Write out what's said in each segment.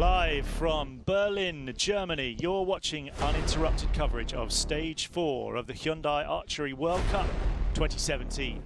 Live from Berlin, Germany, you're watching uninterrupted coverage of Stage 4 of the Hyundai Archery World Cup 2017.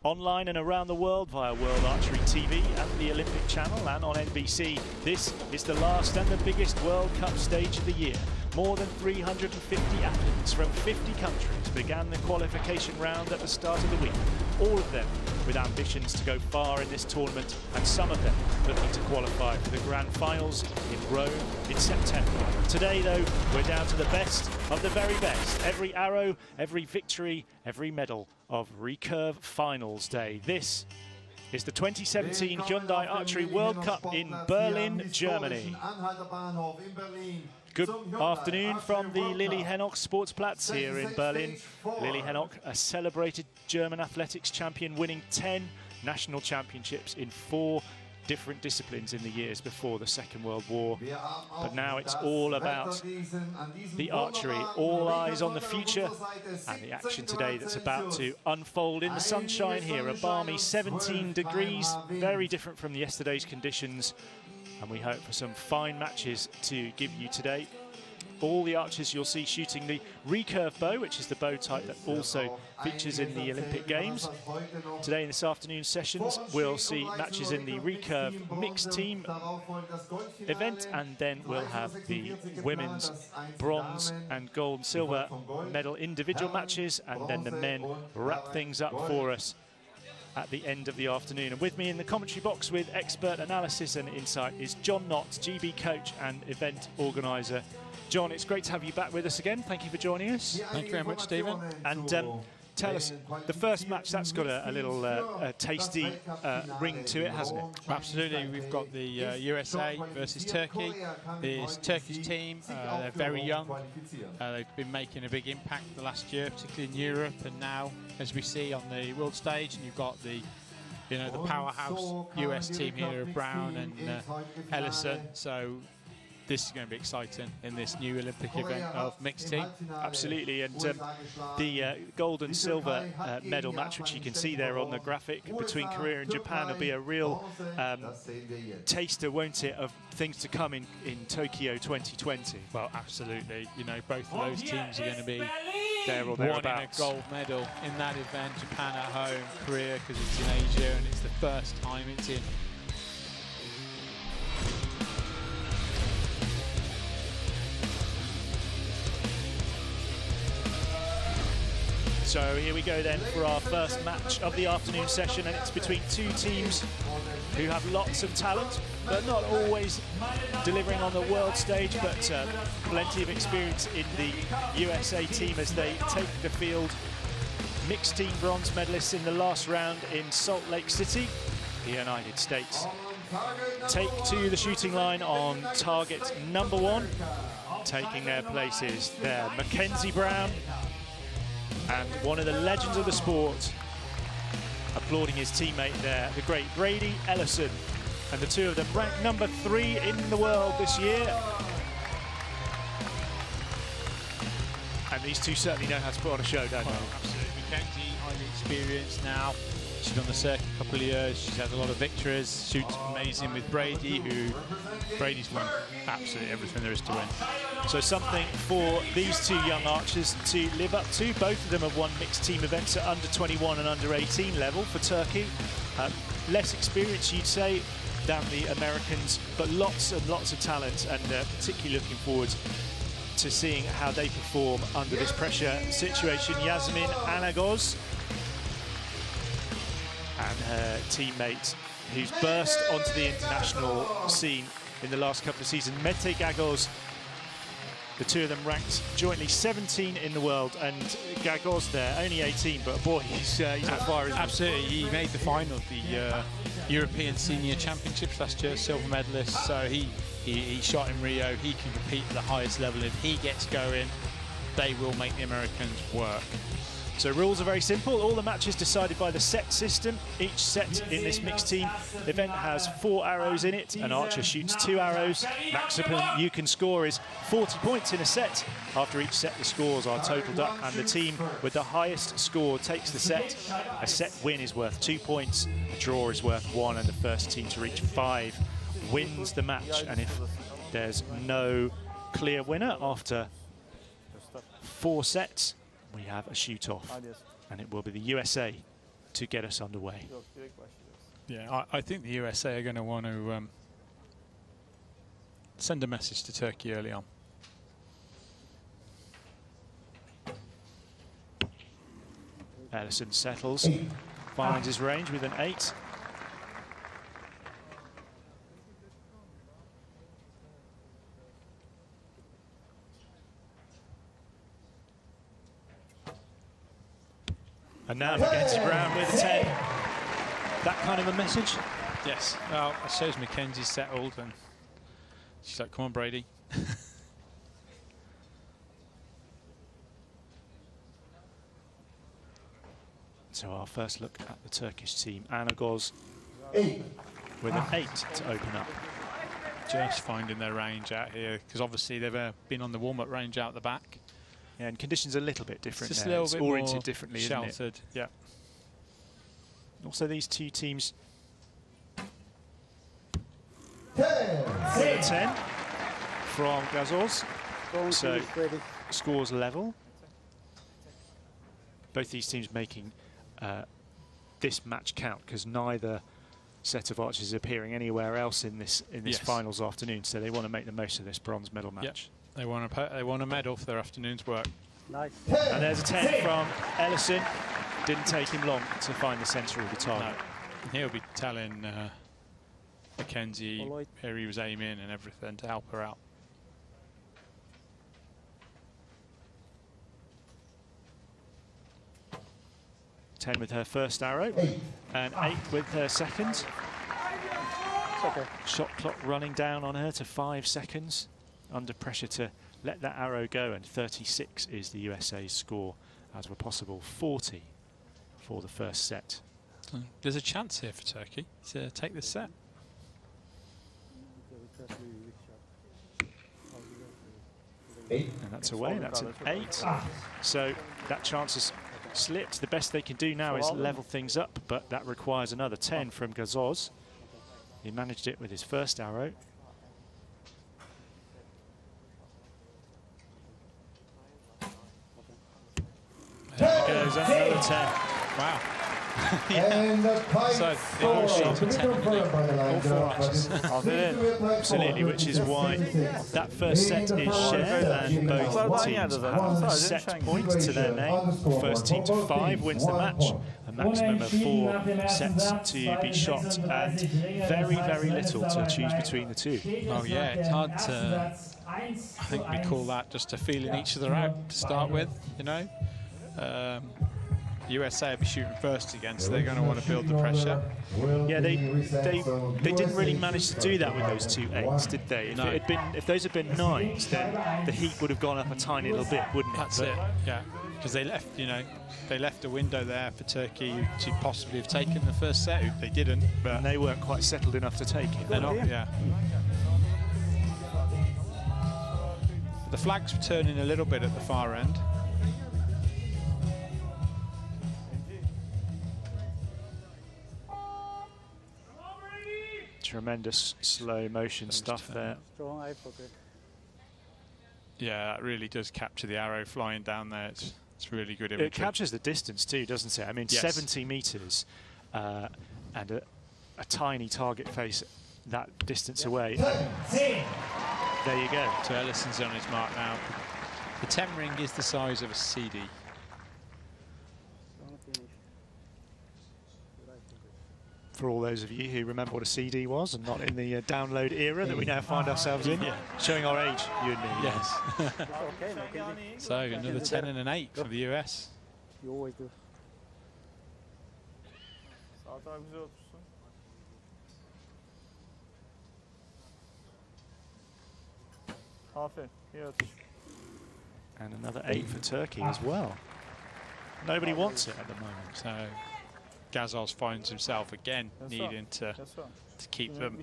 Online and around the world via World Archery TV and the Olympic Channel and on NBC, this is the last and the biggest World Cup stage of the year. More than 350 athletes from 50 countries began the qualification round at the start of the week. All of them with ambitions to go far in this tournament, and some of them looking to qualify for the grand finals in Rome in September. Today, though, we're down to the best of the very best. Every arrow, every victory, every medal of Recurve Finals Day. This is the 2017 Hyundai Archery World Cup in Berlin, Germany. Good afternoon from the Lilly Henoch Sportsplatz here in Berlin. Lilly Henoch, a celebrated German athletics champion, winning 10 national championships in 4 different disciplines in the years before the Second World War. But now it's all about the archery. All eyes on the future and the action today that's about to unfold in the sunshine here. A balmy 17 degrees, very different from yesterday's conditions. And we hope for some fine matches to give you today. All the archers you'll see shooting the recurve bow, which is the bow type that also features in the Olympic Games. Today in this afternoon sessions, we'll see matches in the recurve mixed team event, and then we'll have the women's bronze and gold and silver medal individual matches, and then the men wrap things up for us at the end of the afternoon. And with me in the commentary box with expert analysis and insight is John Knott, GB coach and event organiser. John, it's great to have you back with us again. Thank you for joining us. Thank you very much, Stephen. And tell us, the first match, that's got a little tasty ring to it, hasn't it? Absolutely. We've got the USA versus Turkey. This Turkish team, they're very young. They've been making a big impact the last year, particularly in Europe, and now, as we see on the world stage, and you've got the the powerhouse US team here of Brown and Ellison. So this is going to be exciting in this new Olympic event of mixed team. Absolutely, and the gold and silver medal match, which you can see there on the graphic between Korea and Japan, will be a real taster, won't it, of things to come in Tokyo 2020. Well, absolutely. Both of those teams are going to be there or thereabouts. Wanting a gold medal in that event. Japan at home, Korea because it's in Asia and it's the first time it's in. So here we go then for our first match of the afternoon session, and it's between two teams who have lots of talent, but not always delivering on the world stage, but plenty of experience in the USA team as they take the field. Mixed team bronze medalists in the last round in Salt Lake City, the United States. Take to the shooting line on target number 1, taking their places there, Mackenzie Brown, and one of the legends of the sport, applauding his teammate there, the great Brady Ellison. And the two of them ranked number 3 in the world this year. And these two certainly know how to put on a show, don't they? Absolutely. Mackenzie, highly experienced now. She's on the circuit a couple of years. She's had a lot of victories. Shoots amazing with Brady, who Brady's won absolutely everything there is to win. So something for these two young archers to live up to. Both of them have won mixed team events at under 21 and under 18 level for Turkey. Less experience, you'd say, than the Americans, but lots and lots of talent, and particularly looking forward to seeing how they perform under this pressure situation. Yasmin Anagoz and her teammate, who's burst onto the international scene in the last couple of seasons, Mete Gagoz. The two of them ranked jointly 17 in the world, and Gagoz there, only 18, but boy, he's on fire, isn't he? Absolutely, he made the final of the European Senior Championships last year, silver medalist, so he shot in Rio. He can compete at the highest level. If he gets going, they will make the Americans work. So rules are very simple. All the matches decided by the set system. Each set in this mixed team event has 4 arrows in it. An archer shoots 2 arrows. Maximum you can score is 40 points in a set. After each set, the scores are totaled up, and the team with the highest score takes the set. A set win is worth 2 points, a draw is worth 1, and the first team to reach 5 wins the match. And if there's no clear winner after 4 sets, we have a shoot-off. And it will be the USA to get us underway. Yeah, I think the USA are going to want to send a message to Turkey early on. Ellison settles, finds his range with an 8. And now Mackenzie Brown with a 10. That kind of a message? Yes. Well, it shows Mackenzie's settled, and she's like, "Come on, Brady." So our first look at the Turkish team. Anna Goz with an 8 to open up. Just finding their range out here, because obviously they've been on the warm-up range out the back. Yeah, and conditions are a little bit different. It's just there. a little bit oriented more differently, sheltered. isn't it? Yeah. Also, these two teams with a 10 from Gazoz. So scores level. Both these teams making this match count, because neither set of archers is appearing anywhere else in this finals afternoon. So they want to make the most of this bronze medal match. Yep. They want a medal for their afternoon's work. Nice. And there's a 10 from Ellison. Didn't take him long to find the centre of the target. No. He'll be telling Mackenzie where he was aiming and everything to help her out. Ten with her first arrow, and 8 with her second. Okay. Shot clock running down on her to 5 seconds. Under pressure to let that arrow go, and 36 is the USA's score, as were possible 40 for the first set. There's a chance here for Turkey to take this set. And that's away, that's an 8. So that chance has slipped. The best they can do now is level things up, but that requires another 10 from Gazoz. He managed it with his first arrow. There he goes, another 10. Wow. So they all shot for 10 all 4 archers. Absolutely, which is why that first set is shared, and both teams have set points to their name. First team to 5 wins the match, a maximum of 4 sets to be shot, and very, very little to choose between the two. Oh yeah, it's hard to, I think we call that just a feeling each other out to start with, you know. USA will be shooting first again, so they're going to want to build the pressure. Yeah, they didn't really manage to do that with those 2 8s, did they? No. If those had been 9s, then the heat would have gone up a tiny little bit, wouldn't it? That's it. Yeah, because they left, you know, they left a window there for Turkey to possibly have taken the first set. They didn't, but and they weren't quite settled enough to take it. They're not. Yeah. The flag's turning a little bit at the far end. Tremendous slow motion stuff there. Strong eye poker. Yeah, that really does capture the arrow flying down there. It's really good imagery. It captures the distance too, doesn't it? I mean, yes. 70 metres and a tiny target face that distance away. There you go. So Ellison's on his mark now. The 10 ring is the size of a CD. For all those of you who remember what a CD was and not in the download era that we now find ourselves in, showing our age, you and me. Yes. So another 10 and an 8 for the US. You always do. And another 8 for Turkey as well. Nobody wants it at the moment. So Gazoz finds himself again needing to keep them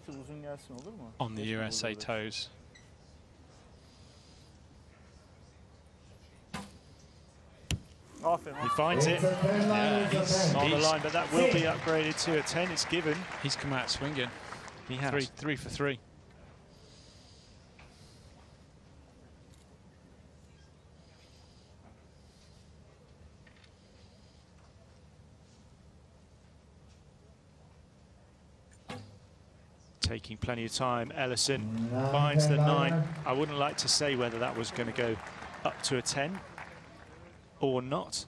on the USA toes. He finds it. Yeah, he's on the line, but that will be upgraded to a 10. It's given. He's come out swinging. He has. Three for three. Taking plenty of time. Ellison finds the 9. I wouldn't like to say whether that was going to go up to a 10 or not.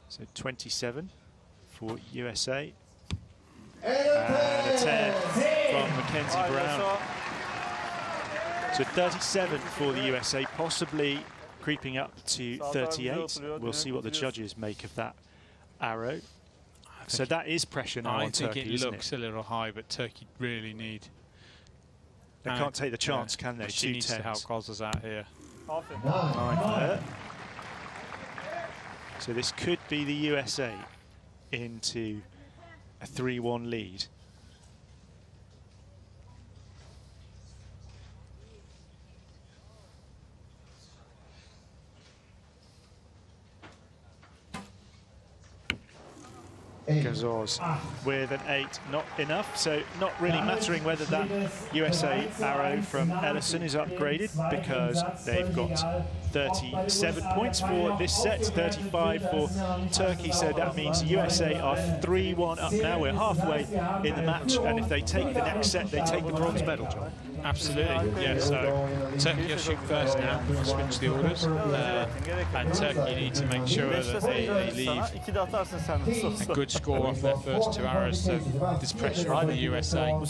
So 27 for USA. And a 10 from Mackenzie Brown. So 37 for the USA, possibly creeping up to 38. We'll see what the judges make of that arrow. So that is pressure now on Turkey, I think it looks a little high, but Turkey really need... They can't take the chance, can they? She needs to help Gozers out here. 9 for her. So this could be the USA into a 3-1 lead. Gazors with an 8, not enough, so not really mattering whether that USA arrow from Ellison is upgraded, because they've got 37 points for this set, 35 for Turkey, so that means USA are 3-1 up now. We're halfway in the match, and if they take the next set, they take the bronze medal, John. Absolutely, yeah, so Turkey will shoot first now, we'll switch the orders, and Turkey need to make sure that they leave a good score off their first 2 arrows, so there's pressure on the USA. If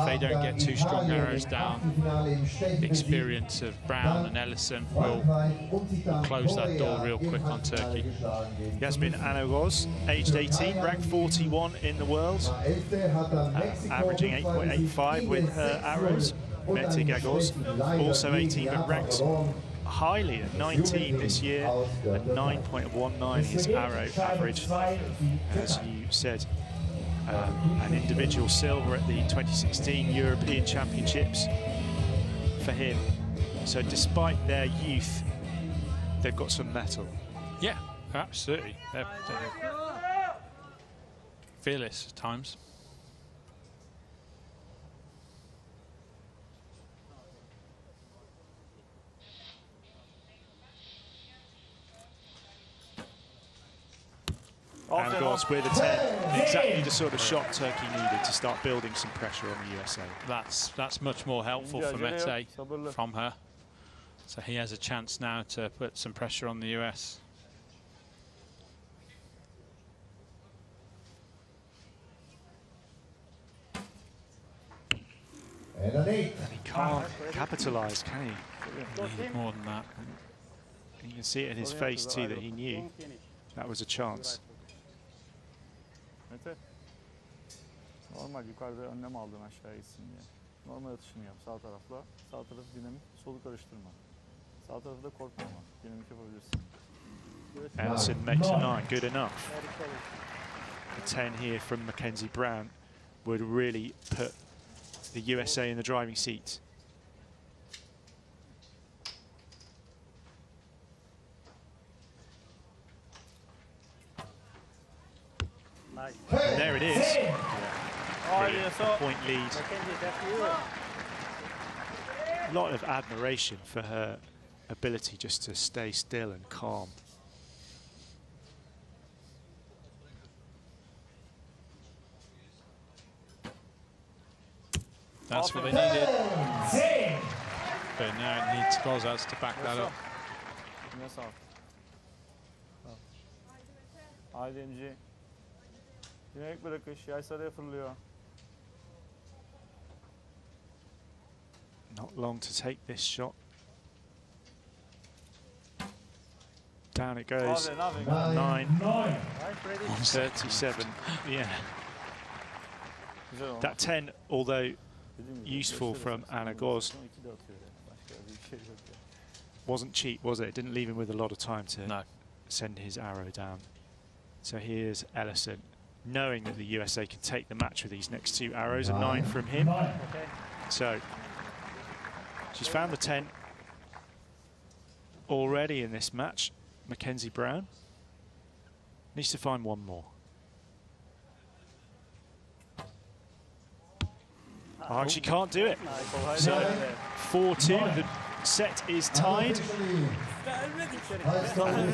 they don't get 2 strong arrows down, the experience of Brown and Ellison will close that door real quick on Turkey. Yasmin Anagoz, aged 18, ranked 41 in the world, averaging 8.85 with her arrows. Mete Gagoz, also 18, but ranked highly at 19 this year, at 9.19 his arrow average. As you said, an individual silver at the 2016 European Championships for him. So despite their youth, they've got some metal. Yeah, absolutely. They're fearless at times. And Goss with a 10, exactly the sort of shot Turkey needed to start building some pressure on the USA. That's much more helpful for Mete from her. So he has a chance now to put some pressure on the US. And he can't capitalise, can he? He needed more than that. You can see it in his face too that he knew that was a chance. Mete, normal yukarıda önlem aldın aşağı gitsin diye. Normal atışını yap sağ tarafla. Sağ tarafı dinamik, solu karıştırma. Sağ tarafı da korkmama. Dinamik yapabilirsin. Ellison makes a 9, good enough. A 10 here from Mackenzie Brown would really put the USA in the driving seat. And there it is. Point lead. A lot of admiration for her ability just to stay still and calm. That's what they needed. But now it needs Gozats to back that up. Ailenci. Dinamik bırakış, yay sarıya fırlıyor. Not long to take this shot. Down it goes. 9. 37. Yeah. That 10, although useful from Anagoz, wasn't cheap, was it? It didn't leave him with a lot of time to send his arrow down. So here's Ellison, knowing that the USA can take the match with these next 2 arrows. A 9 from him. So she's found the 10 already in this match. Mackenzie Brown needs to find one more. Oh, she can't do it. So 4-2, the set is tied.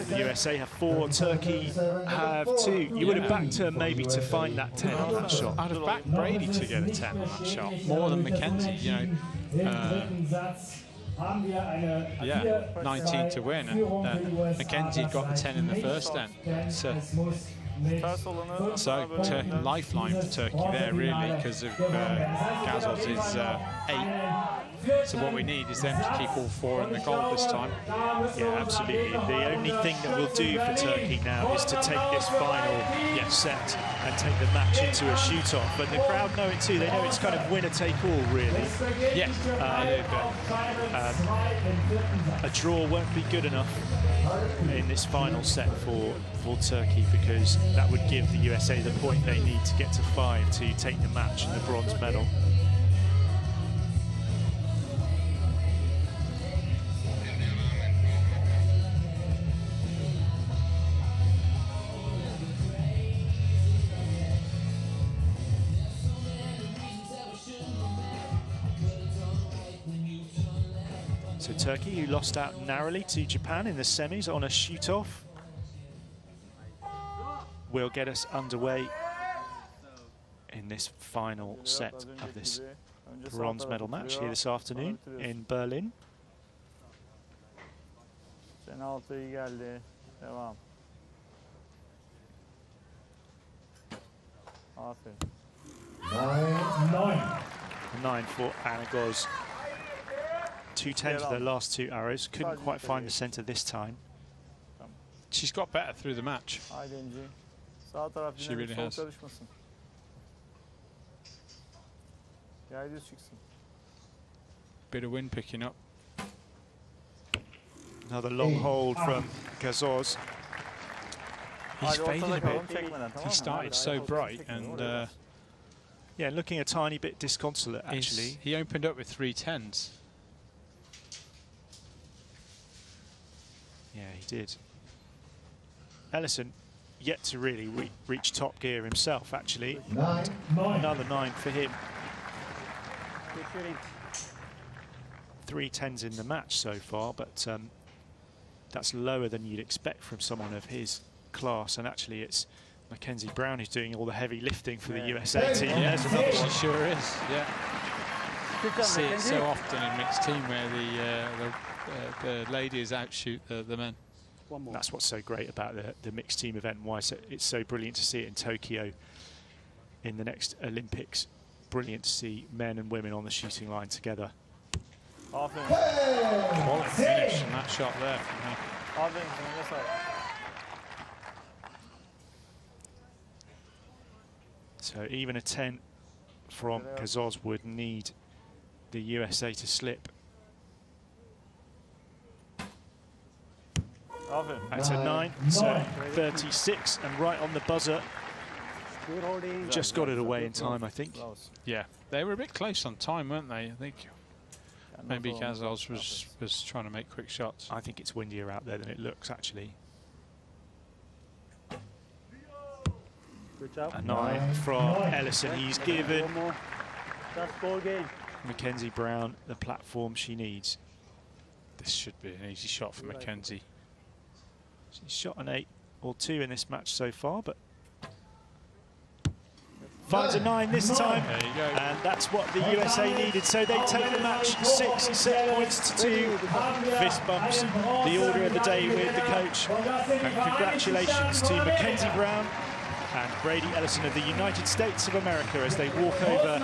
The USA have 4, Turkey have 2. You would have backed her maybe to find that 10 on that shot. I'd have backed Brady to get a 10 on that shot, more than Mackenzie, you know. Yeah, 19 to win, and Mackenzie got the 10 in the first end. So lifeline for Turkey there, really, because of Gazoz's 8. So what we need is them to keep all 4 in the goal this time. Yeah, absolutely. The only thing that we'll do for Turkey now is to take this final set and take the match into a shoot-off. But the crowd know it too. They know it's kind of winner-take-all, really. Yeah. A draw won't be good enough in this final set for Turkey, because that would give the USA the point they need to get to 5 to take the match and the bronze medal. So Turkey, who lost out narrowly to Japan in the semis on a shoot-off, will get us underway in this final set of this bronze medal match here this afternoon in Berlin. Penaltı iyi geldi. Devam. Aferin. 9 for Anna Goz. 2 10s for the last 2 arrows. Couldn't quite find the centre this time. She's got better through the match. Sağ taraf She really sol has. karışmasın. Yay düz çıksın. Bit of wind picking up. Another long hold from Gazoz. He's faded a bit. He started so bright, and yeah, looking a tiny bit disconsolate actually. He opened up with 3 10s. Yeah, he did. Ellison yet to really reach top gear himself, actually. Another 9 for him. 3 10s in the match so far, but that's lower than you'd expect from someone of his class. And actually, it's Mackenzie Brown who's doing all the heavy lifting for the USA team. Yeah, she sure is. Yeah, I see it so often in mixed team where the ladies outshoot the men. That's what's so great about the mixed team event. Why it's so brilliant to see it in Tokyo in the next Olympics. Brilliant to see men and women on the shooting line together. Quality finish and that shot there. So even a 10 from Gazoz would need the USA to slip. That's a 9, so 36, and right on the buzzer. Just got it away in time, I think. Yeah, they were a bit close on time, weren't they? I think maybe Gazoz was trying to make quick shots. I think it's windier out there than it looks, actually. A 9 from Ellison. He's given Mackenzie Brown the platform she needs. This should be an easy shot for Mackenzie. She's shot an 8 or 2 in this match so far, but finds a 9 this time. There you go. And that's what the USA needed. So they take the match 6 set points to 2. Fist bumps, the order of the day with the coach. And congratulations to Mackenzie Brown and Brady Ellison of the United States of America as they walk over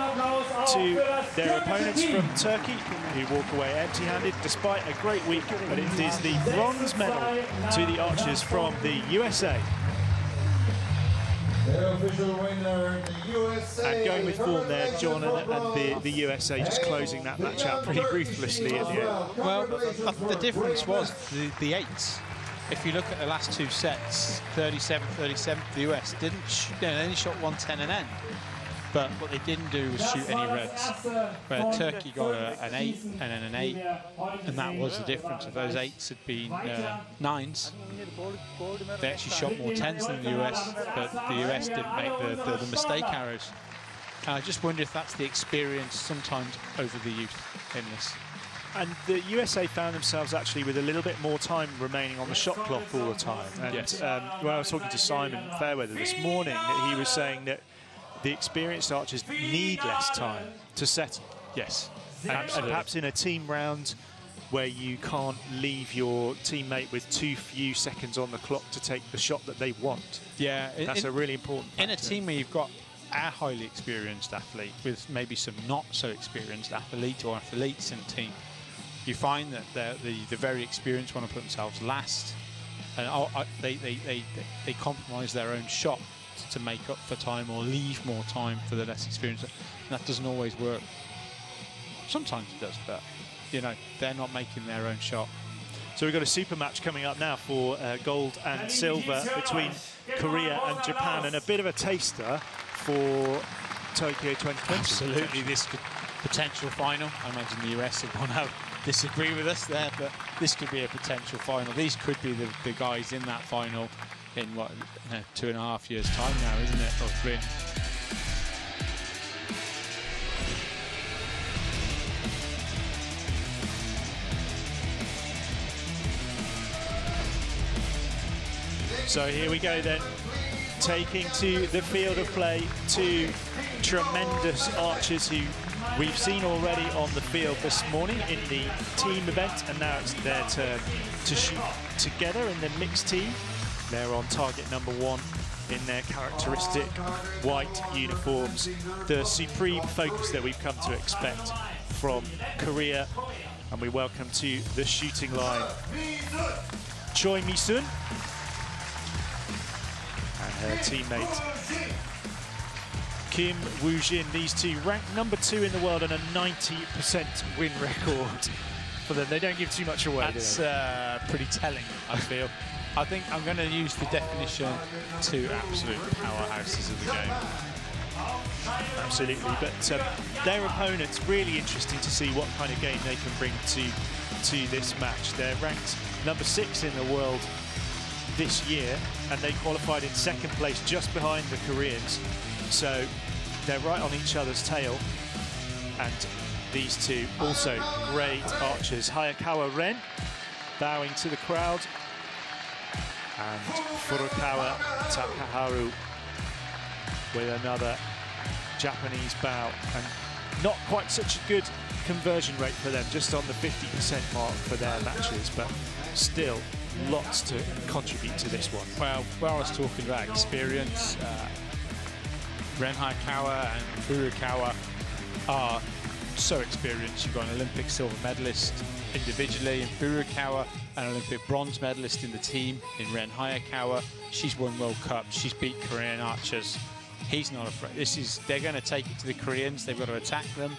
to their opponents from Turkey, who walk away empty-handed despite a great week. But it is the bronze medal to the archers from the USA. The official winner, the USA. And going with form there, John, and the USA just closing that match out pretty ruthlessly at the end. Well, the difference was the 8s. If you look at the last 2 sets, 37-37, the US didn't shoot, they only shot 110 and end. But what they didn't do was shoot any reds. Where Turkey got an 8 and then an 8, and that was the difference. If those 8s had been 9s, they actually shot more 10s than the US, but the US didn't make the mistake arrows. And I just wonder if that's the experience sometimes over the youth in this. And the USA found themselves actually with a little bit more time remaining on the shot clock all the time. And Yes. when I was talking to Simon Fairweather this morning, that he was saying that the experienced archers need less time to settle. Yes, And perhaps in a team round where you can't leave your teammate with too few seconds on the clock to take the shot that they want. Yeah, That's a really important factor. in a team where you've got a highly experienced athlete with maybe some not so experienced athlete or athletes in the team, you find that the very experienced want to put themselves last, and they compromise their own shot to make up for time or leave more time for the less experienced. And that doesn't always work. Sometimes it does, but you know, they're not making their own shot. So we've got a super match coming up now for gold and silver between Korea and Japan, and a bit of a taster for Tokyo 2020. Absolutely, this could potential final. I imagine the US would want to disagree with us there, but this could be a potential final. These could be the guys in that final in what, 2.5 years' time now, isn't it? Or 3. So here we go then, taking to the field of play two tremendous archers who we've seen already on the field this morning in the team event, and now it's their turn to shoot together in the mixed team. They're on target number 1 in their characteristic white uniforms. The supreme focus that we've come to expect from Korea, and we welcome to the shooting line Choi Mi-sun and her teammate Kim Woo-jin. These two ranked number 2 in the world and a 90% win record for them. They don't give too much away. That's pretty telling, I feel. I think I'm going to use the definition to absolute powerhouses of the game. Absolutely, but their opponents, really interesting to see what kind of game they can bring to this match. They're ranked number 6 in the world this year, and they qualified in 2nd place just behind the Koreans. So they're right on each other's tail. And these two also great archers. Hayakawa Ren bowing to the crowd, and Furukawa Takaharu with another Japanese bow, and not quite such a good conversion rate for them, just on the 50% mark for their matches, but still lots to contribute to this one. Well, where I was talking about experience, Ren Hayakawa and Furukawa are so experienced. You've got an Olympic silver medalist individually in Furukawa, an Olympic bronze medalist in the team in Ren Hayakawa. She's won World Cups, she's beat Korean archers. He's not afraid. They're going to take it to the Koreans. They've got to attack them.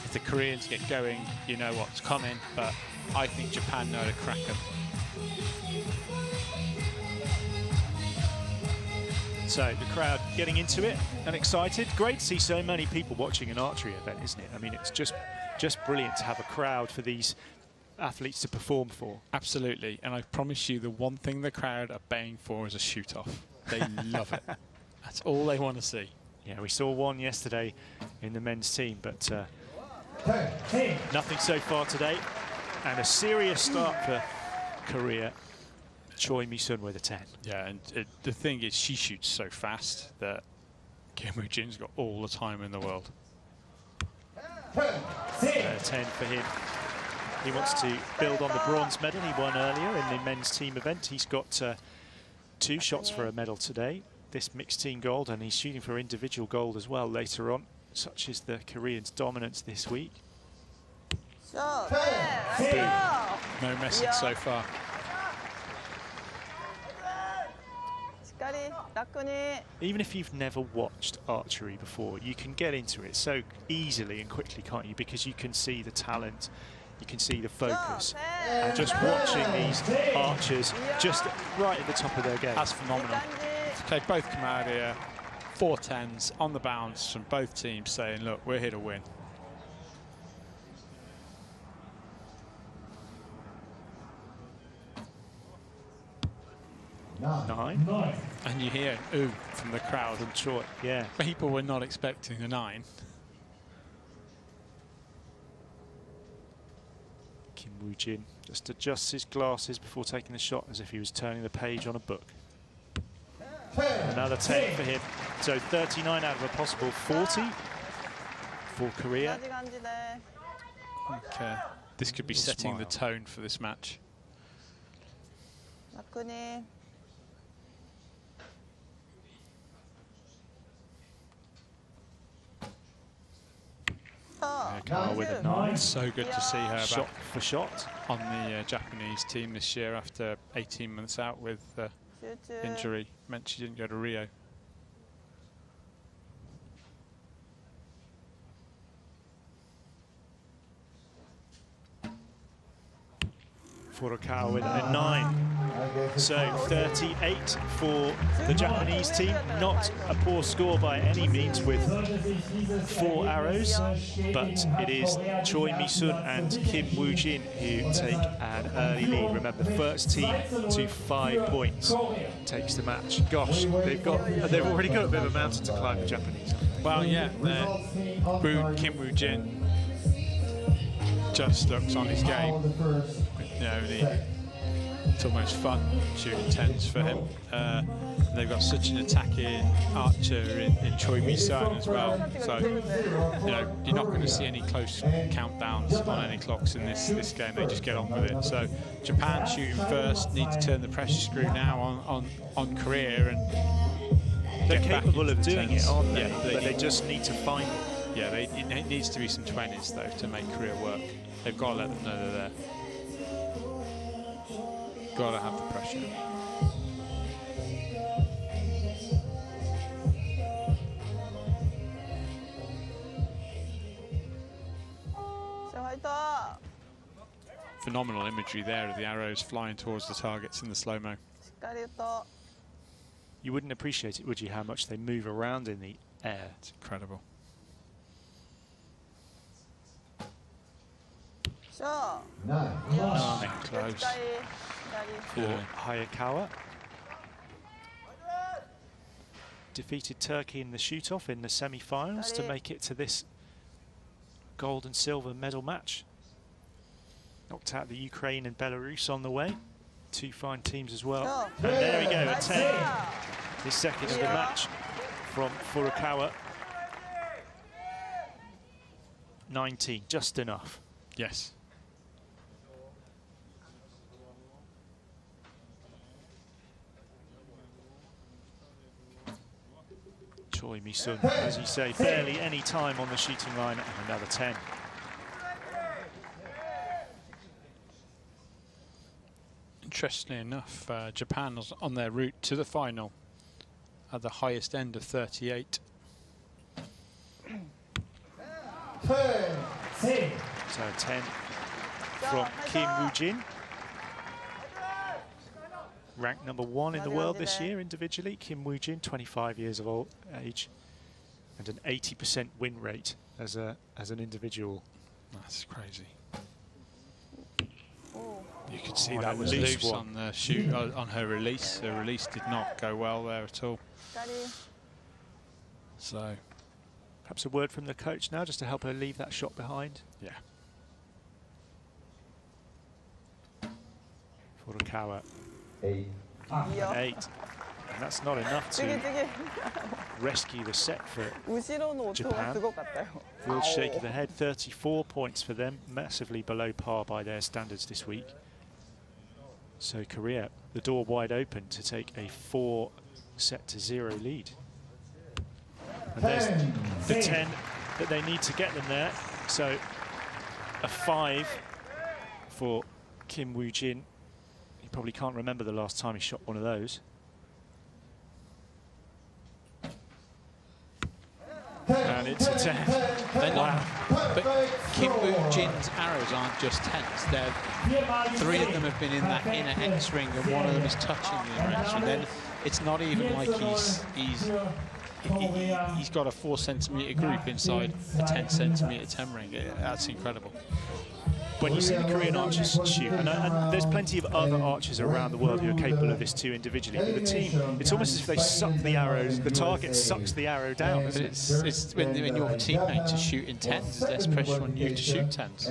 If the Koreans get going, you know what's coming, but I think Japan know how to crack them. So the crowd getting into it and excited. Great to see so many people watching an archery event, isn't it? I mean, it's just brilliant to have a crowd for these athletes to perform for. Absolutely, and I promise you, the one thing the crowd are baying for is a shoot-off. They love it. That's all they want to see. Yeah, we saw one yesterday in the men's team, but nothing so far today. And a serious start for Korea. Choi Mi-sun with a 10. Yeah, and the thing is, she shoots so fast that Kim Woo-jin's got all the time in the world. 10 for him. He wants to build on the bronze medal he won earlier in the men's team event. He's got 2 shots for a medal today, this mixed team gold, and he's shooting for individual gold as well later on. Such is the Koreans' dominance this week. No message so far. Even if you've never watched archery before, you can get into it so easily and quickly, can't you? Because you can see the talent, you can see the focus, and just watching these archers just right at the top of their game. That's phenomenal. Okay, both come out here, 4 10s on the bounce from both teams saying, look, we're here to win. Nine. And you hear ooh from the crowd. From Troy, yeah. People were not expecting a 9. Kim Woo-jin just adjusts his glasses before taking the shot as if he was turning the page on a book. Another 10 for him. So 39 out of a possible 40 for Korea. Okay. This could be setting the tone for this match. Carl with a 9. So good to see her Shot back for shot on the Japanese team this year after 18 months out with injury. Meant she didn't go to Rio. Furukawa with a 9. So 38 for the Japanese team. Not a poor score by any means with 4 arrows, but it is Choi Mi-sun and Kim Woo-jin who take an early lead. Remember, the first team to 5 points takes the match. Gosh, they've already got a bit of a mountain to climb, the Japanese. Well, yeah, Kim Woo-jin just looks on his game. You know, it's almost fun shooting 10s for him. They've got such an attacking archer in Choi Mi-sun as well. So, you know, you're not going to see any close countdowns on any clocks in this game. They just get on with it. So, Japan shooting first, need to turn the pressure screw now on Korea and they're capable of doing it, aren't they? Yeah, but they just need to find it. Yeah, it needs to be some 20s though to make Korea work. They've got to let them know they're there. Got to have the pressure. Phenomenal imagery there of the arrows flying towards the targets in the slow-mo. You wouldn't appreciate it, would you, how much they move around in the air? It's incredible. Close for Hayakawa. Defeated Turkey in the shoot-off in the semi-finals to make it to this gold and silver medal match. Knocked out the Ukraine and Belarus on the way. 2 fine teams as well. And there we go, a 10. The second of the match from Furukawa. 19, just enough. Yes. Choi Mi-sun, as you say, barely any time on the shooting line, and another 10. Interestingly enough, Japan was on their route to the final at the highest end of 38. So 10 from Kim Woo-jin. Ranked number 1 in the world this year individually. Kim Woo-jin, 25 years of age, and an 80% win rate as an individual. That's crazy. You could see that was loose on the shoot on her release. Her release did not go well there at all. So perhaps a word from the coach now, just to help her leave that shot behind. Yeah. Furukawa. 8. 8. And that's not enough to rescue the set for Japan. Will shake of the head, 34 points for them, massively below par by their standards this week. So Korea, the door wide open to take a 4-0 lead. And there's the 10 that they need to get them there. So a 5 for Kim Woo-jin. He probably can't remember the last time he shot one of those. And it's a 10. Wow. But Kim Woo-jin's arrows aren't just 10s. 3 of them have been in that inner X ring, and 1 of them is touching the inner X ring. Then it's not even like he's got a 4 centimetre group inside a 10 centimetre 10 ring. That's incredible. when you see the Korean archers shoot, and there's plenty of other archers around the world who are capable of this too individually, but the team, it's almost as if they suck the arrows, the target sucks the arrow down. But it's when your teammates are shooting 10s, there's less pressure on you to shoot 10s.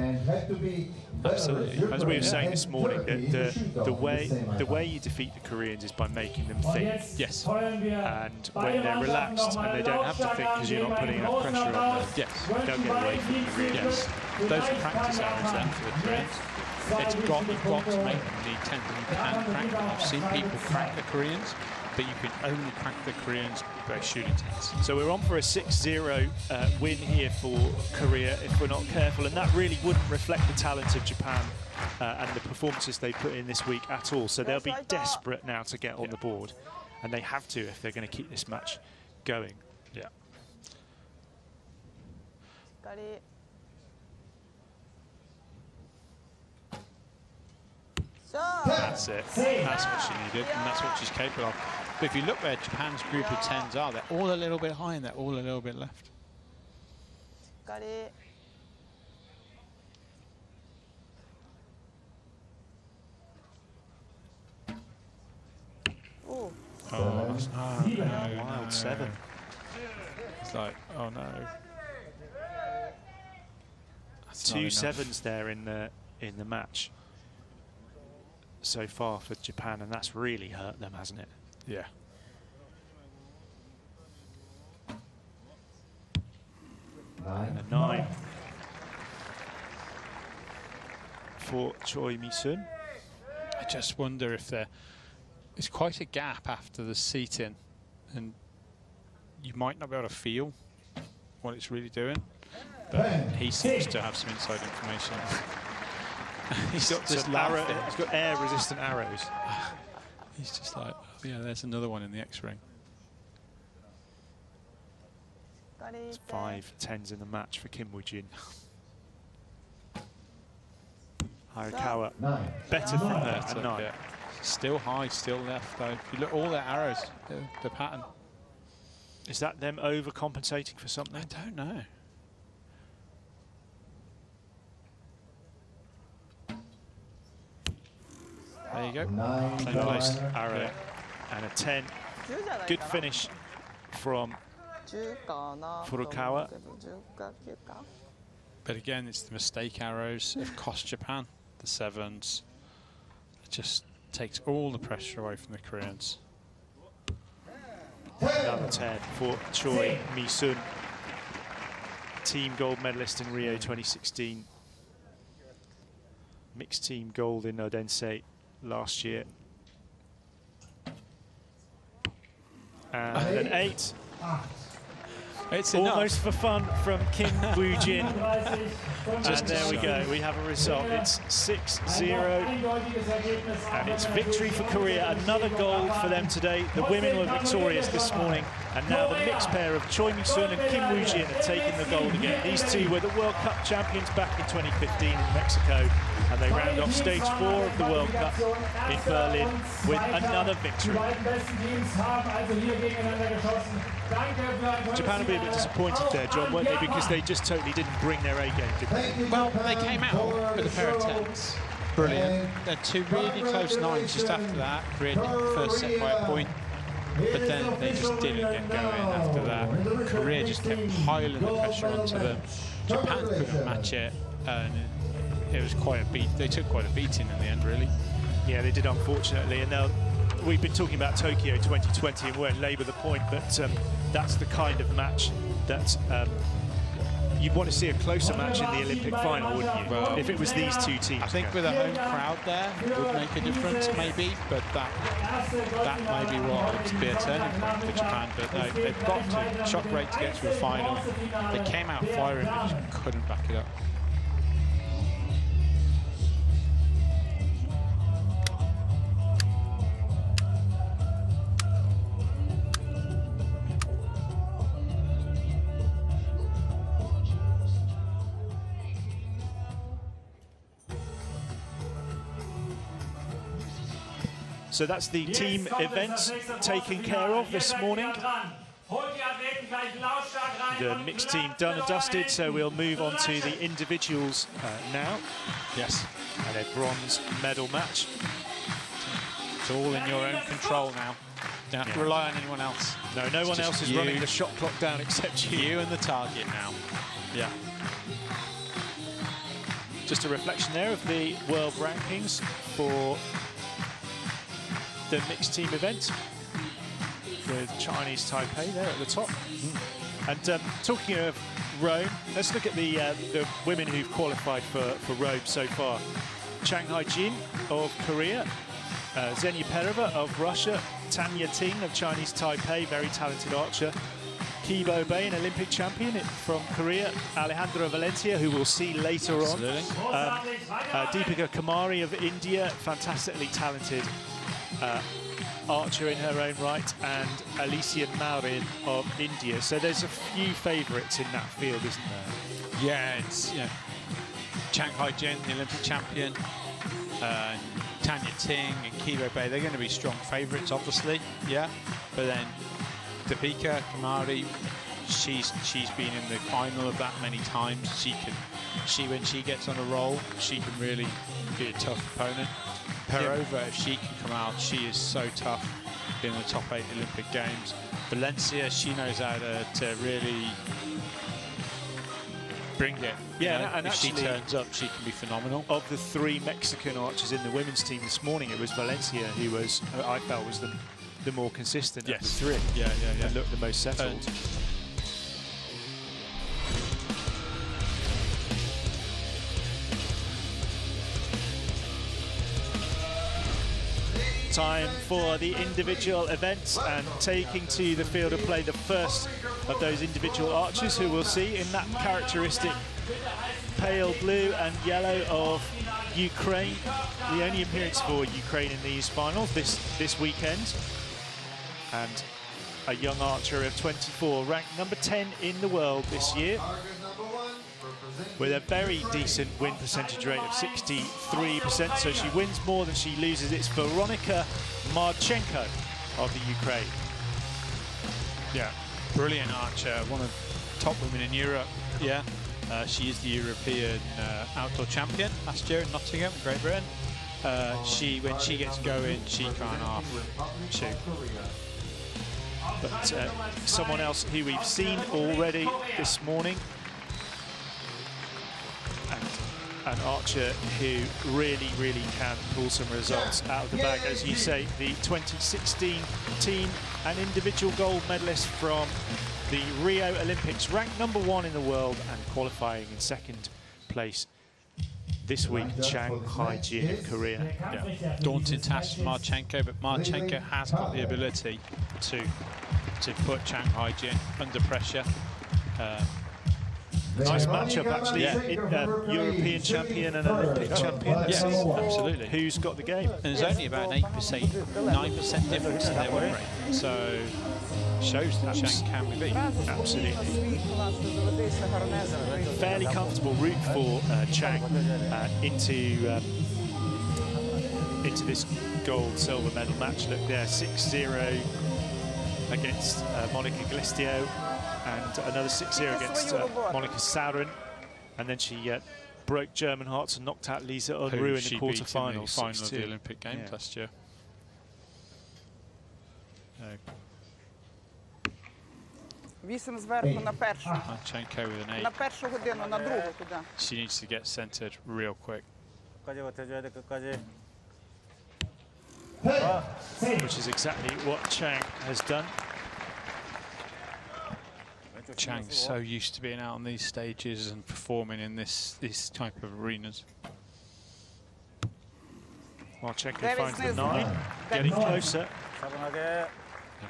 Absolutely. As we were saying this morning, the way you defeat the Koreans is by making them think. Yes. And when they're relaxed and they don't have to think because you're not putting enough pressure on them, Yes. they'll get away from you really. Yes. Those are practice arrows then for the Koreans. You've got to make them need 10s, and you can crack them. I've seen people crack the Koreans, but you can only crack the Koreans by shooting 10s. So we're on for a 6-0 win here for Korea if we're not careful, and that really wouldn't reflect the talent of Japan and the performances they put in this week at all. So they'll be desperate now to get on the board, and they have to if they're going to keep this match going. Yeah. That's it. That's what she needed, and that's what she's capable of. But if you look where Japan's group of 10s are, they're all a little bit high and they're all a little bit left. Oh, that's Wild 7. It's like, oh no. That's 2 7s there in the match so far for Japan, and that's really hurt them, hasn't it? Yeah. And a 9 for Choi Mi-sun. I just wonder if there's quite a gap after the seating, and you might not be able to feel what it's really doing, but he seems to have some inside information. He's got this he's got air-resistant arrows. He's just like, oh, yeah, there's another one in the X-ring. It's 5 10s in the match for Kim Woo-jin. Hayakawa, better from her, a 9. Yeah. Still high, still left though. If you look, all their arrows, the pattern. Is that them overcompensating for something? I don't know. There you go. Plain placed arrow and a 10. Good finish from Furukawa. But again, it's the mistake arrows have cost Japan. The 7s. It just takes all the pressure away from the Koreans. Another 10 for Choi Mi-sun, team gold medalist in Rio 2016. Mixed team gold in Odense last year. And an 8. It's almost for fun from Kim Woo-jin. And there we go, we have a result. It's 6-0, and it's victory for Korea. Another gold for them today. The women were victorious this morning, and now the mixed pair of Choi Mi-sun and Kim Woo-jin are taking the gold again. These two were the World Cup champions back in 2015 in Mexico, and they round off stage 4 of the World Cup in Berlin with another victory. Japan will be a bit disappointed there, John, weren't they? Because they just totally didn't bring their A game, did they? Well, they came out with a pair of 10s. Brilliant. They're 2 really close 9s just after that. Korea first set by a point, but then they just didn't get going after that. Korea just kept piling the pressure onto them. Japan couldn't match it, and it was quite a beat. They took quite a beating in the end, really. Yeah, they did, unfortunately. And now we've been talking about Tokyo 2020 and won't labour the point, but that's the kind of match that you'd want to see a closer match in the Olympic final, wouldn't you? Well, if it was these two teams. I think with a home crowd there would make a difference, maybe, but that may be what to be a turning point for Japan. But no, they've got to shot great to get to a final. They came out firing, but just couldn't back it up. So that's the team events taken care of this morning. The mixed team done and dusted, so we'll move on to the individuals now. Yes. And a bronze medal match. It's all in your own control now. Don't have to rely on anyone else. No, no one else is running the shot clock down except you. You and the target now. Yeah. Just a reflection there of the world rankings for the mixed team event with Chinese Taipei there at the top. And talking of Rome, let's look at the women who've qualified for Rome so far. Chang Hai-jin of Korea, Zhenya Pereva of Russia, Tanya Ting of Chinese Taipei, very talented archer. Kibo Bay, an Olympic champion from Korea. Alejandra Valencia, who we'll see later on. Deepika Kumari of India, fantastically talented archer in her own right. And Alicia Marin of India. So there's a few favourites in that field, isn't there? Yeah, it's Chang Hai-jin, the Olympic champion. Tanya Ting and Kibo Bay, they're going to be strong favourites, obviously. Yeah, but then Deepika Kumari, she's been in the final of that many times. When she gets on a roll, she can really be a tough opponent. Perova, if she can come out, she is so tough in the top 8 Olympic Games. Valencia, she knows how to really bring it. Yeah, and if actually, she turns up, she can be phenomenal. Of the 3 Mexican archers in the women's team this morning, it was Valencia who was, I felt, was the more consistent of the 3. Yeah. And looked the most settled. Time for the individual events, and taking to the field of play the first of those individual archers who we'll see in that characteristic pale blue and yellow of Ukraine. The only appearance for Ukraine in these finals this weekend. And a young archer of 24, ranked number 10 in the world this year, with a very decent win percentage rate of 63%, so she wins more than she loses. It's Veronika Marchenko of the Ukraine. Yeah, brilliant archer, one of the top women in Europe. Yeah, she is the European outdoor champion last year in Nottingham, Great Britain. When she gets going, she can't shoot. But someone else who we've seen already this morning, and an archer who really can pull some results out of the bag. As you say, the 2016 team and individual gold medalist from the Rio Olympics, ranked number 1 in the world and qualifying in 2nd place this week, Chang Hai-jin of Korea. Yeah. Daunting task for Marchenko, but Marchenko has got the ability to put Chang Hai-jin under pressure. Nice matchup, actually. European champion and Olympic champion. Yes, absolutely. Who's got the game? And there's only about an 9% difference in their win rate. So shows that Chang can be beat. Absolutely. Fairly comfortable route for Chang into this gold-silver medal match. Look there, 6-0 against Monica Glistio, and another 6-0 against Monica Saurin. And then she broke German hearts and knocked out Lisa Unruh in the quarterfinals. Final of the Olympic Games last year. Marchenko with an 8. She needs to get centered real quick. Which is exactly what Chang has done. Chang's so used to being out on these stages and performing in this type of arenas. Marchenko finds the 9, getting closer. The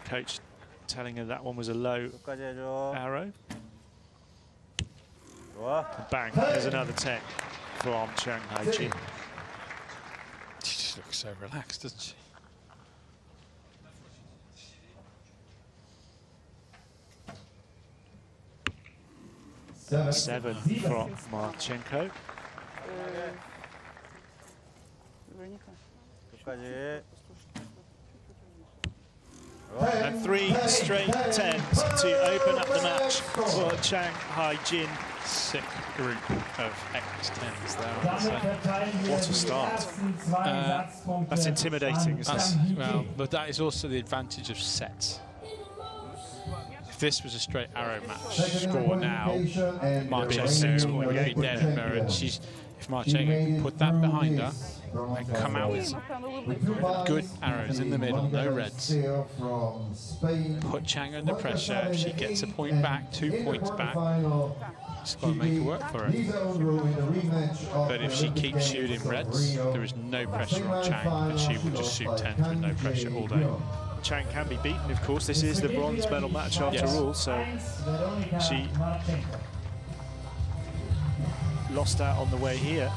coach telling her that one was a low arrow. And bang, there's another 10 from Chang Hai-jin. She just looks so relaxed, doesn't she? Seven from Marchenko. And 3 straight 10s to open up the match for Chang Hai-jin. Sick group of X10s there, I'd say. What a start. That's intimidating, isn't it? Well, but that is also the advantage of sets. If this was a straight arrow match score now, Marchenko would be dead in there. And if Marchenko can put that behind her and come out with good arrows in the middle, no reds, put Chang under pressure, if she gets a point back, 2 points back, it's got to make it work for her. But if she keeps shooting reds, there is no pressure on Chang, and she will just shoot 10s with no pressure all day. Chang can be beaten, of course. This is the bronze medal match after all, so she lost out on the way here.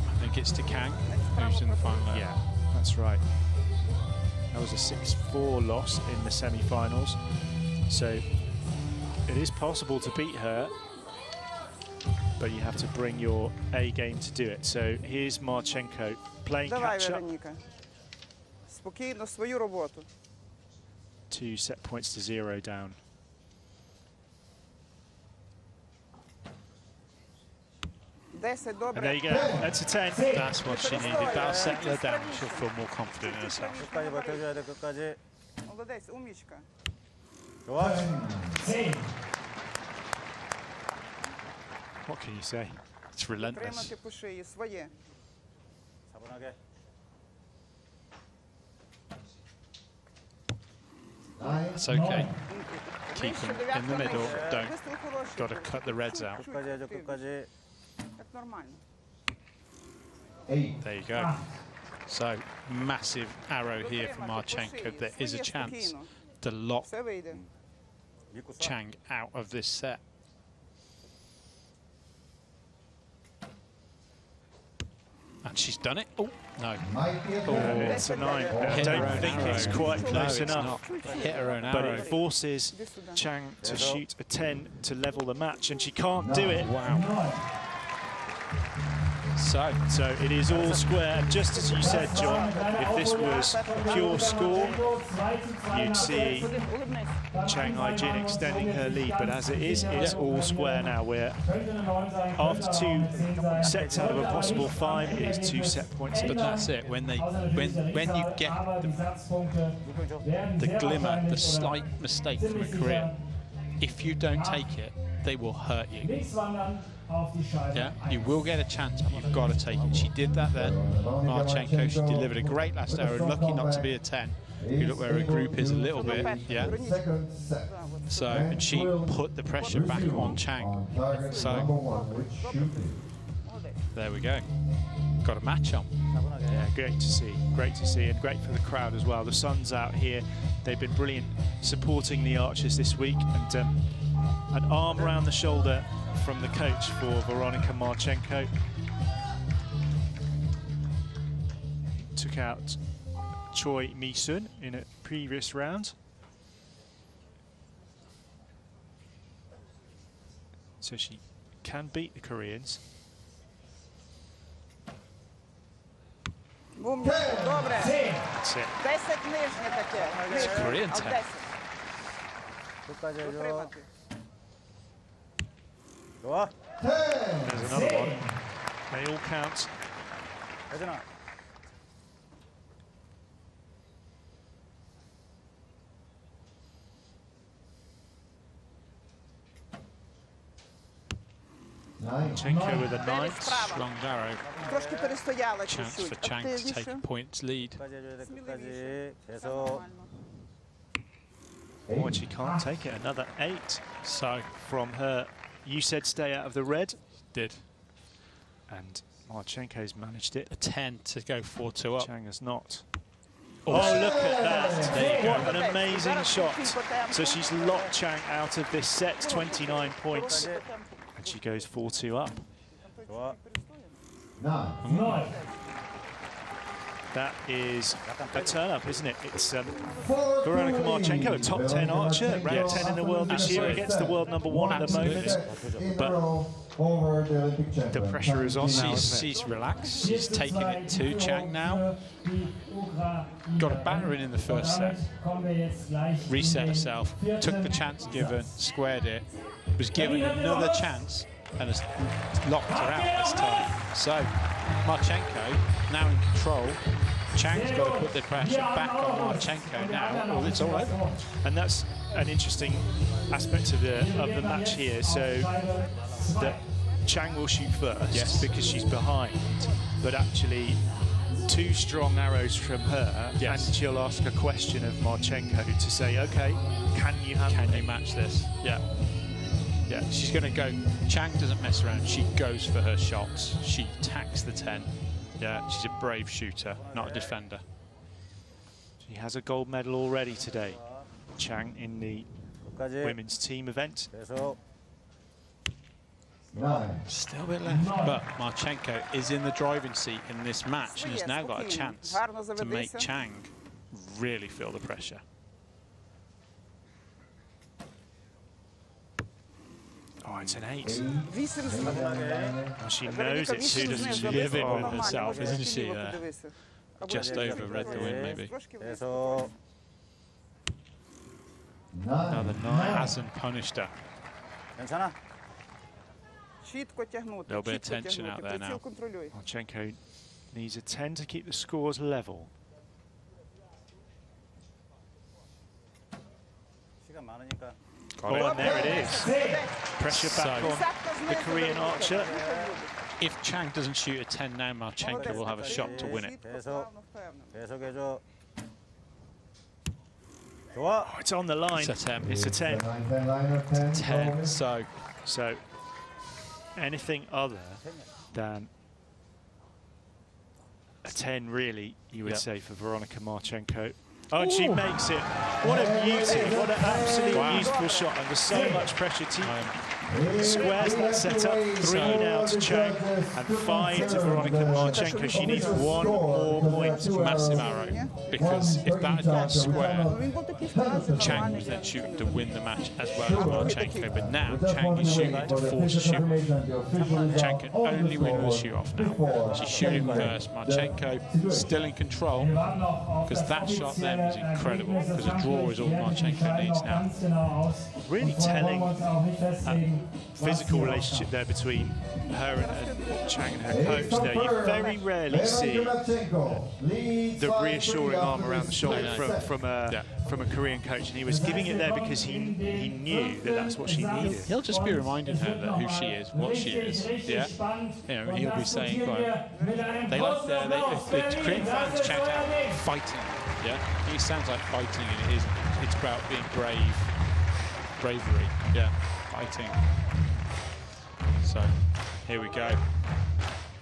I think it's to Kang, who's in the final. Yeah, that's right. That was a 6-4 loss in the semi-finals, so it is possible to beat her, but you have to bring your A game to do it. So here's Marchenko playing catch-up. 2 set points to 0 down. And there you go, that's a 10. That's what she needed. That'll settle her down. She'll feel more confident in herself. What can you say? It's relentless. That's okay. Keep them in the middle. Don't. Got to cut the reds out. There you go. So, massive arrow here from Marchenko. There is a chance to lock Chang out of this set. And she's done it. Oh, no. Oh, it's a 9. I don't think it's quite close enough. Hit her own arrow. But it forces Chang to shoot a 10 to level the match, and she can't do it. Wow. So it is all square. And just as you said, John, if this was pure score, you'd see Chang Hai-jin extending her lead. But as it is, it's all square now. We're after 2 sets out of a possible 5, it is 2 set points. But that's it. When you get the glimmer, the slight mistake from a Korean, if you don't take it, they will hurt you. Yeah, you will get a chance, but you've got to take it. She did that then. Marchenko, she delivered a great last arrow, lucky not to be a 10. You look where her group is a little bit, yeah. So, and she put the pressure back on Chang. So, there we go. Got a match on. Yeah, great to see, and great for the crowd as well. The sun's out here. They've been brilliant supporting the archers this week, and an arm around the shoulder from the coach for Veronika Marchenko. Took out Choi Mi-sun in a previous round. So she can beat the Koreans. That's it. It's a Korean 10. There's another one. They all count. Marchenko with a 9th. Strong arrow. Chance for Chang to take a points lead. Oh, and she can't take it. Another 8. So from her, you said stay out of the red. Did. And Marchenko's managed it. A 10 to go 4-2 up. Chang has not. Oh, look at that. What an amazing shot. So she's locked Chang out of this set, 29 points. And she goes 4-2 up. That is a turn-up, isn't it? It's Veronika Marchenko, a top 10 archer, ranked 10 in the world this year, against the world #1 at the moment. But over the Olympic champion. The pressure is on now, isn't it? She's relaxed. She's taking it to Chang now. Got a battering in the first set. Reset herself. Took the chance given. Squared it. Was given another chance and has locked her out this time. So Marchenko now in control. Chang's got to put the pressure back on Marchenko now, or it's all over. And that's an interesting aspect of the match here. So that Chang will shoot first, yes, because she's behind, but actually 2 strong arrows from her, yes, and she'll ask a question of Marchenko to say, okay, can you match this? Yeah. Yeah, she's going to go. Chang doesn't mess around. She goes for her shots. She tacks the 10. Yeah, she's a brave shooter, not a defender. She has a gold medal already today, Chang, in the women's team event. 9. Still a bit left, but Marchenko is in the driving seat in this match and has now got a chance to make Chang really feel the pressure. Oh, it's an 8. Well, she knows it too, doesn't she? Living with herself, isn't she? Just over read the win, maybe. Another 9. Hasn't punished her. A little bit of tension out there now. Marchenko needs a 10 to keep the scores level. Oh, and there it is. Pressure back on the Korean archer. If Chang doesn't shoot a 10 now, Marchenko will have a shot to win it. Oh, it's on the line. It's a 10. It's a 10. 10. So anything other than a 10, really, you would say, for Veronika Marchenko. Oh, and she makes it. What a beauty. What an absolute beautiful shot. Under so much pressure. Squares that setup. 3 now to Chang and 5 to Veronika Marchenko. She needs 1 more point. Massive arrow. Because if that had gone square, Chang was then shooting to win the match as well as Marchenko. But now Chang is shooting to force a shoot. Chang can only win with a shoot off now. She's shooting first. Marchenko still in control, because that shot then was incredible, because a draw is all Marchenko needs now. Really telling physical relationship there between her and Chang and her coach there. You very rarely see the reassuring arm around the shoulder from a Korean coach, and he was giving it there because he knew that that's what she needed. He'll just be reminding her that who she is, what she is. Yeah, you know, he'll be saying, well, they like the Korean fans shout out fighting. Yeah, he sounds like fighting, and it's about being bravery. Yeah, fighting. So here we go.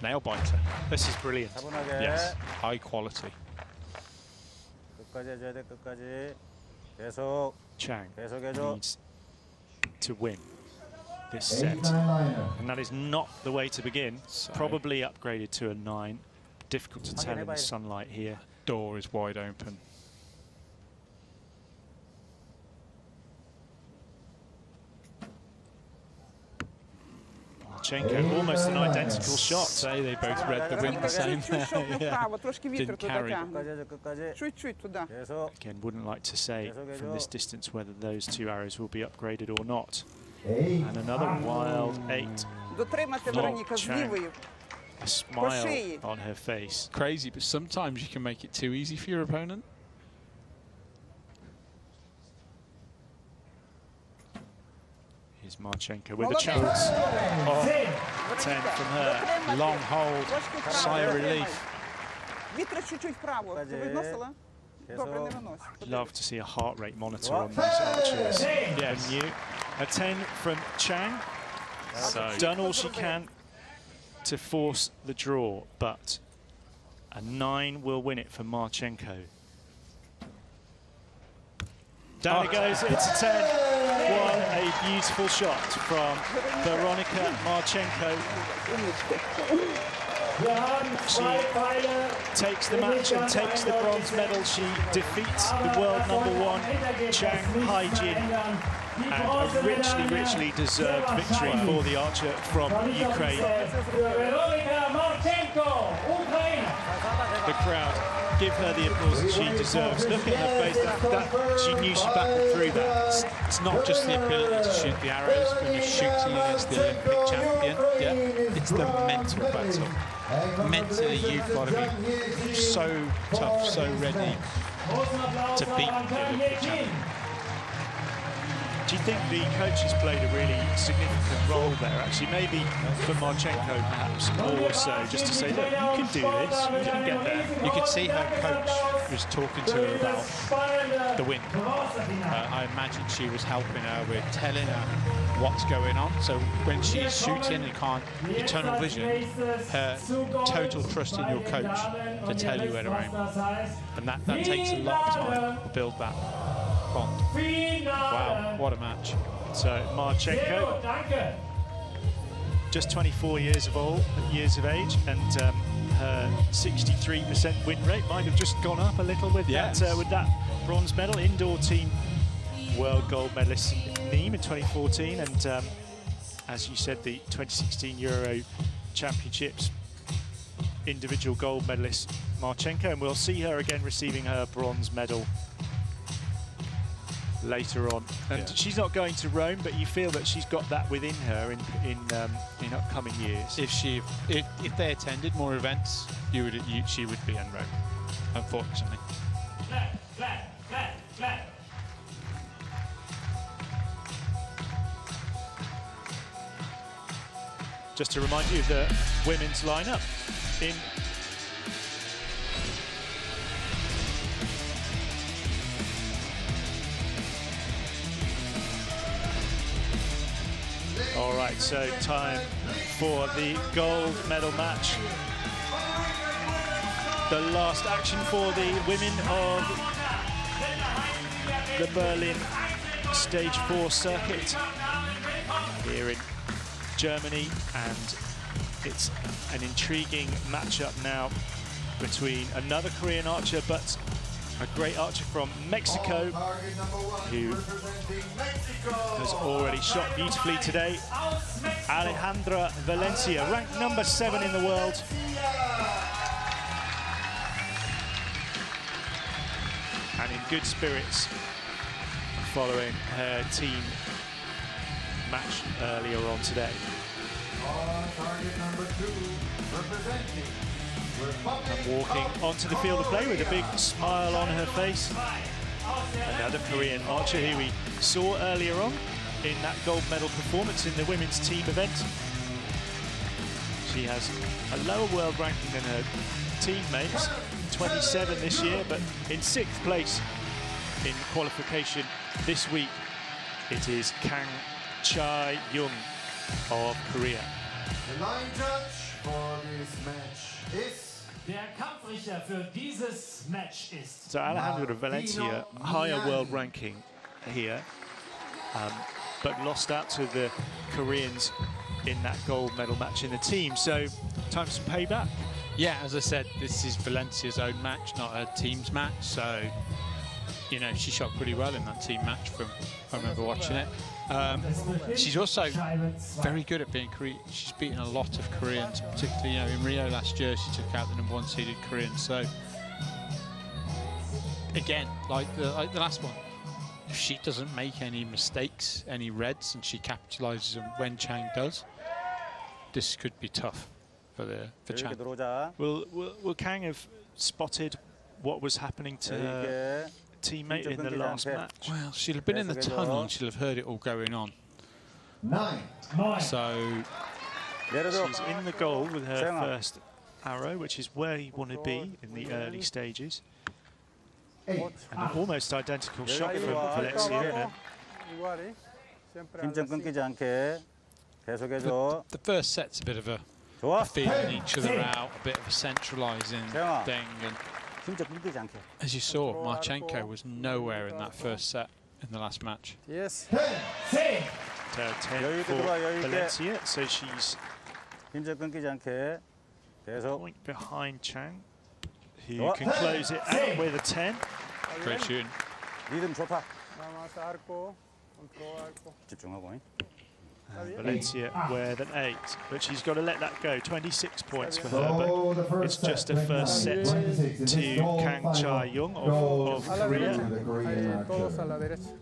Nail biter. This is brilliant. Yes, high quality. Chang needs to win this set, and that is not the way to begin. Probably upgraded to a 9. Difficult to tell in the sunlight here. Door is wide open. Marchenko, almost an identical shot. Say they both read the wind the same there. Yeah. Didn't carry. Again, wouldn't like to say from this distance whether those 2 arrows will be upgraded or not. 8. And another wild 8. Chang. A smile on her face. Crazy, but sometimes you can make it too easy for your opponent. Here's Marchenko with a chance. Oh, 10 from her. Long hold, sigh of relief. I'd love to see a heart rate monitor on these archers. Yes. A 10 from Chang. So done all she can to force the draw, but a 9 will win it for Marchenko. Down it goes, it's a 10. What a beautiful shot from Veronika Marchenko. She takes the match and takes the bronze medal. She defeats the world #1, Chang Haijin, and a richly deserved victory for the archer from Ukraine. The crowd give her the applause that she deserves. Look at her face. She knew she battled through that. It's not just the ability to shoot the arrows when you're shooting against the Olympic champion. Yeah, it's the mental battle. Mentally, you've got to be so tough, so ready to beat the Olympic champion. Do you think the coaches played a really significant role there? Actually, maybe for Marchenko, perhaps more so, just to say, look, you can do this, you can get there. You could see her coach was talking to her about the win. I imagine she was helping her with telling her what's going on. So when she's shooting, you can't, your tunnel vision, her total trust in your coach to tell you where to aim. And that takes a lot of time to build that bond. Wow, what a match. So Marchenko, just 24 years of age, and her 63% win rate might have just gone up a little with that bronze medal. Indoor team world gold medalist Nîmes in 2014, and as you said, the 2016 Euro Championships individual gold medalist Marchenko, and we'll see her again receiving her bronze medal later on. And she's not going to Rome, but you feel that she's got that within her in upcoming years. If they attended more events, she would be in Rome, unfortunately. Just to remind you of the women's lineup in all right, so time for the gold medal match. The last action for the women of the Berlin Stage 4 circuit here in Germany, and it's an intriguing matchup now between another Korean archer, but a great archer from Mexico, who has already shot beautifully today. Alejandra Valencia, ranked #7 in the world. And in good spirits following her team match earlier on today. And walking onto the field of play with a big smile on her face. Another Korean archer who we saw earlier on in that gold medal performance in the women's team event. She has a lower world ranking than her teammates, 27 this year, but in 6th place in qualification this week. It is Kang Cha-young of Korea. The line judge for this match is... Der Kampfrichter für dieses Match ist... So Alejandra Valencia, higher world ranking here, but lost out to the Koreans in that gold medal match in the team. So time for some payback. Yeah, as I said, this is Valencia's own match, not her team's match. So, you know, she shot pretty well in that team match from, I remember watching it. She's also very good at being Korean. She's beaten a lot of Koreans, particularly, you know, in Rio last year, she took out the #1 seeded Korean. So, again, like the last one, if she doesn't make any mistakes, any reds, and she capitalizes on when Chang does, this could be tough for Chang. Will Kang have spotted what was happening to her teammate in the last match? Well, she'll have been in the tunnel and she'll have heard it all going on. 9. So she's in the goal with her first arrow, which is where you want to be in the early stages. 8. And an almost identical shot from Valencia. The first set's a bit of a feeling each other out, a bit of a centralising thing. And as you saw, Marchenko was nowhere in that first set in the last match. Yes. 10. 10 for Valencia, so she's Point behind Chang, who can close it out with a 10. Great shooting. 리듬 좋다. 남아서 arco, control arco. 집중하고. Valencia with an 8, but she's got to let that go. 26 points for her, but it's just a first set to Kang Cha-young of Korea. Todos a la derecha.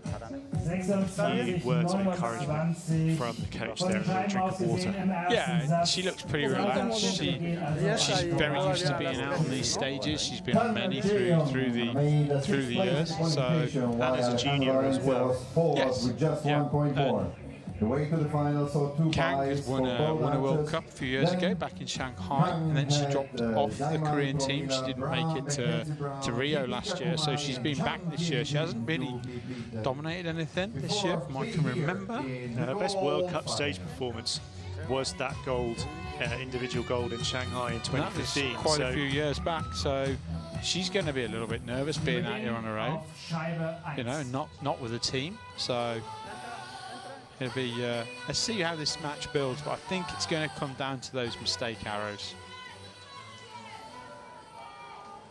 Few words of encouragement from the coach there, a drink of water. Yeah, she looks pretty relaxed. She's very used to being out on these stages. She's been on many through the years. So, and as a junior as well. Yes. Yeah. The way to the final, so 2 Kang has won a World Cup a few years ago back in Shanghai, and then she dropped off the Korean team. She didn't make it to Rio last year, so she's been back this year. She hasn't really dominated anything this year, from what I can remember. Her best World Cup stage performance was that gold, individual gold in Shanghai in 2015. That was quite a few years back, so she's going to be a little bit nervous being out here on her own. You know, not with a team. So it'll be, let's see how this match builds, but I think it's going to come down to those mistake arrows.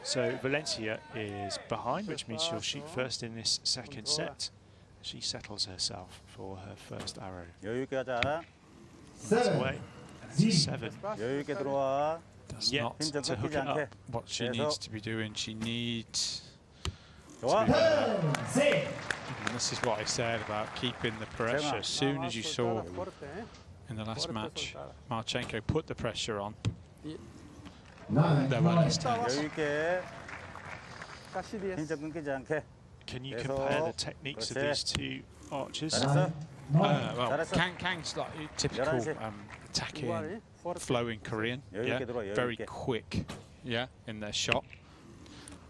So Valencia is behind, which means she'll shoot first in this second set. She settles herself for her first arrow. 여유 있게 하자. That's away. That's a 7. 여유 있게 들어와. That's Yet not to hook it up. what she needs to be doing. She needs 좋아. and this is what I said about keeping the pressure. As soon as you saw in the last match, Marchenko put the pressure on. There were 여유 있게. 힘좀 끊기지 않게. Can you compare the techniques of these two archers? Well, Kang's like typical attacking, flowing Korean. Yeah, very quick. Yeah, in their shot.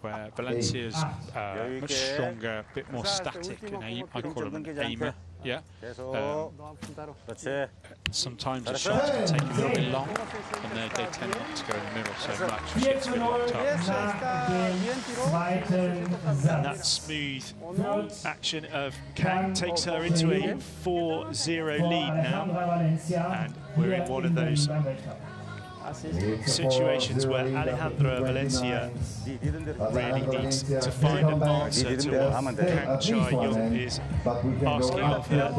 Where Valencia's much stronger, a bit more static and aim. I call him an aimer. Yeah. Sometimes the shots can take a little bit long, and they tend not to go in the middle so much. She gets a bit locked up. And that smooth action of Kang takes her into a 4-0 lead now, and we're in one of those situations where Alejandra Valencia really needs to find an answer to what Kang Cha-young is asking of her.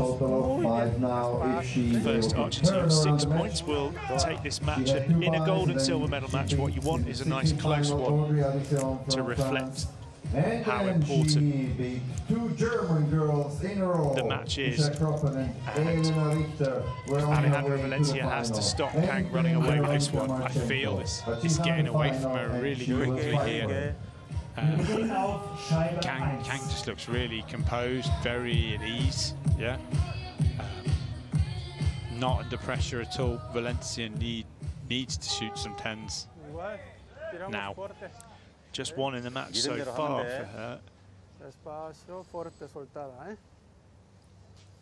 The first archer team 6 points will take this match, and in a gold and silver medal match what you want is a nice close one to reflect how important the match is. And Alejandra Valencia has to stop Kang running away with this one. I feel it's getting away from her really quickly here. Kang just looks really composed, very at ease. Yeah, not under pressure at all. Valencia needs to shoot some 10s now. Just one in the match so far for her.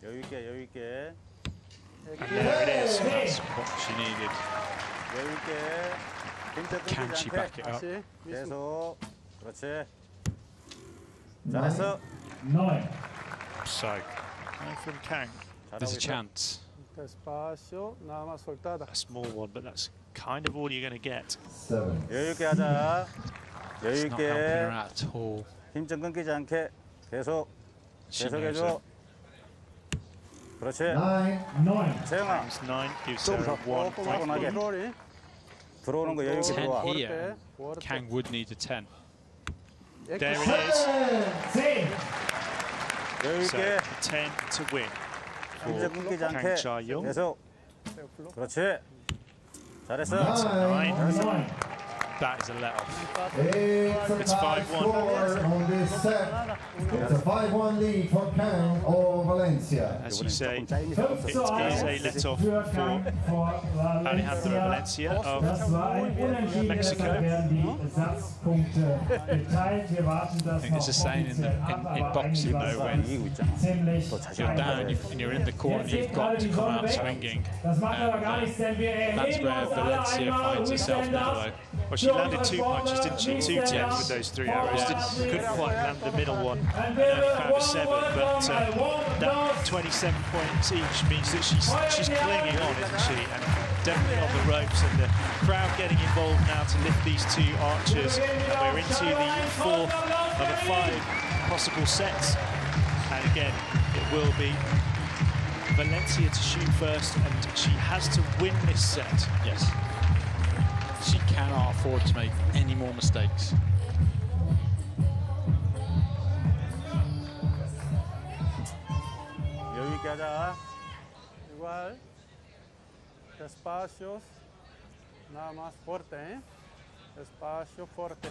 여유 있게, 여유 있게. And there it is. That's what she needed. 여유 있게. Can she back it up? 계속. 그렇지. 잘했어. So, From Kang. there's a chance. A small one, but that's kind of all you're going to get. 여유 있게 하자. 여유 It's not helping her 있게. out at all. 힘 좀 끊기지 않게. 계속. She 계속 knows 해줘. 그렇지. 세영아. Times 9 gives her a 1 point. 들어오는 거 여유 있게 10 들어와. here. Kang would need a 10. There it is. 여유 So 있게. a 10 to win 힘 좀 끊기지 Kang 않게. Cha-young. 계속. 그렇지. 잘했어. That's a 9. 잘했어. That is a let-off. It's 5-1. on this set. It's a 5-1 lead for Kang of Valencia. As you say, it is a let-off for Alejandra Valencia of Mexico. I think there's a saying in boxing though, when you're down and you're in the corner, you've got to come out swinging. And that's where Valencia finds herself now though. Well, she landed 2 punches, didn't she? 2 10s with those 3 arrows. Couldn't quite land the middle one, and only found a 7. But that 27 points each means that she's clinging on, isn't she? And definitely on the ropes, and the crowd getting involved now to lift these 2 archers. And we're into the 4th of the 5 possible sets. And again, it will be Valencia to shoot first, and she has to win this set. Yes. She cannot afford to make any more mistakes. 여유 있게 하자. Igual. Espacios. Nada más fuerte, ¿eh? Espacio fuerte.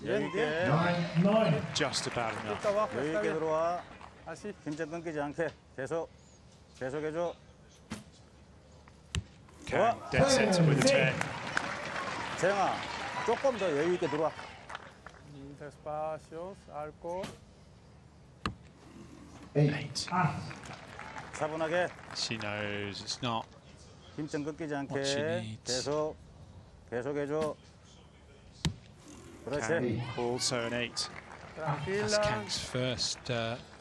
여유 있게. 9. Just about enough. Poquito abajo, 여유 está 있게 bien. 들어와. Así. 힘좀 끊기지 않게. 계속 해줘. Kang, dead center with a 10. 재영아, 조금 더 여유 있게 들어와. Espacios, arco. 8. 차분하게. She knows it's not. 힘좀 끊기지 What she 않게. needs. 계속 해줘. 그렇지. Kang, also an 8. That's Tranquila. Kang's first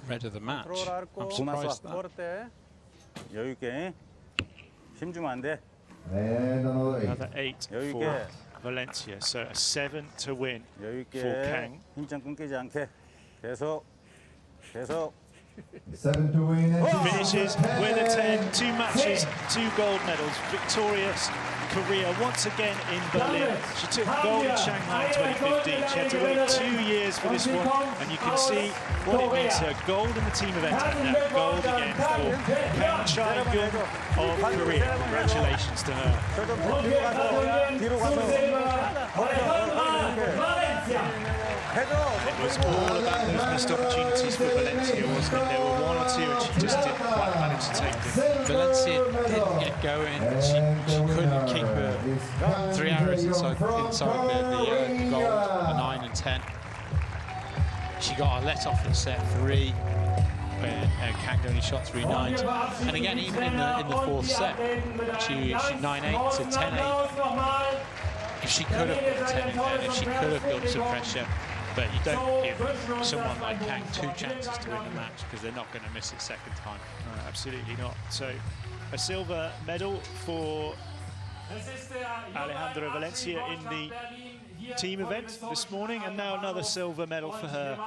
red of the match. Control arco. I'm surprised at that. Fuerte, ¿eh? 여유 있게. 힘 주면 안 돼. And another 8. Another 8 여유 for 있게. Valencia. So a 7 to win 여유 for 있게. Kang. 힘좀 끊기지 않게. 계속. 7 to win. And Finishes with a 10. 2 matches, 2 gold medals. Victorious career once again in Berlin. She took gold in Shanghai in 2015. She had to wait 2 years for this one, and you can see what it means to her. Gold in the team event, and now gold again for Kang Chai-gun of Korea. Congratulations to her. 저좀 뒤로 가서. It was all about those missed opportunities for Valencia, wasn't it? There were 1 or 2, and she just didn't quite manage to take them. Valencia didn't get going. She couldn't keep her 3 arrows inside the gold, the 9 and 10. She got a let off in set 3 when Kang only shot 3 9s. And again, even in the 4th set, she 9-8 to 10-8. If she could have put 10 in there, if she could have built some pressure, but you don't give someone like Kang 2 chances to win the match because they're not going to miss it second time. No, absolutely not. So a silver medal for Alejandra Valencia in the team event this morning, and now another silver medal for her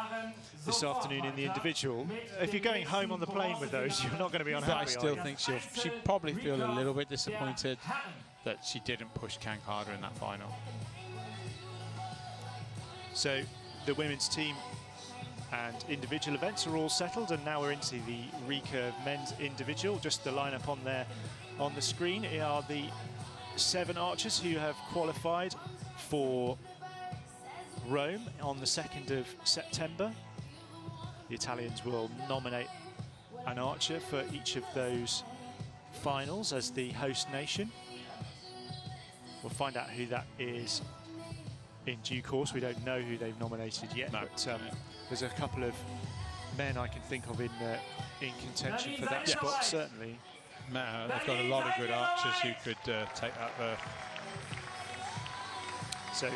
this afternoon in the individual. If you're going home on the plane with those, you're not going to be unhappy. But I still think she'll probably feel a little bit disappointed that she didn't push Kang harder in that final. So the women's team and individual events are all settled, and now we're into the recurve men's individual. Just the lineup on there on the screen are the 7 archers who have qualified for Rome on the 2nd of September. The Italians will nominate an archer for each of those finals as the host nation. We'll find out who that is in due course. We don't know who they've nominated yet, but there's a couple of men I can think of in contention for that spot, certainly. They've got a lot of good archers who could take that berth. So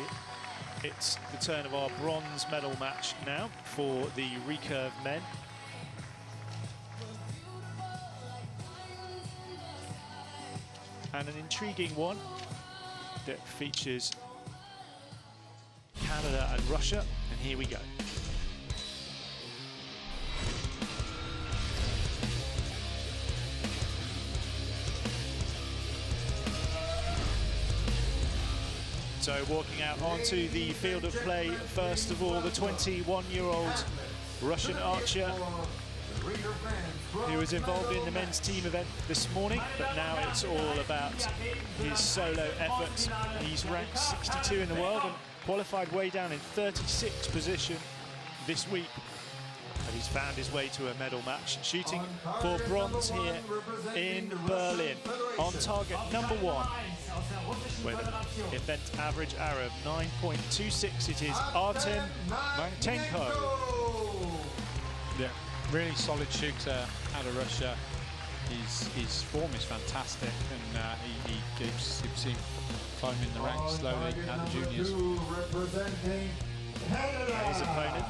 it's the turn of our bronze medal match now for the recurve men. And an intriguing one that features Canada and Russia, and here we go. So walking out onto the field of play, first of all, the 21-year-old Russian archer who was involved in the men's team event this morning, but now it's all about his solo efforts. He's ranked 62 in the world and qualified way down in 36th position this week. But he's found his way to a medal match, shooting for bronze here in Berlin. On target number 1 with an event average arrow of 9.26. It is Artem Mantenko. Yeah, really solid shooter out of Russia. his form is fantastic, and he keeps him climbing the ranks slowly at the juniors. His opponent,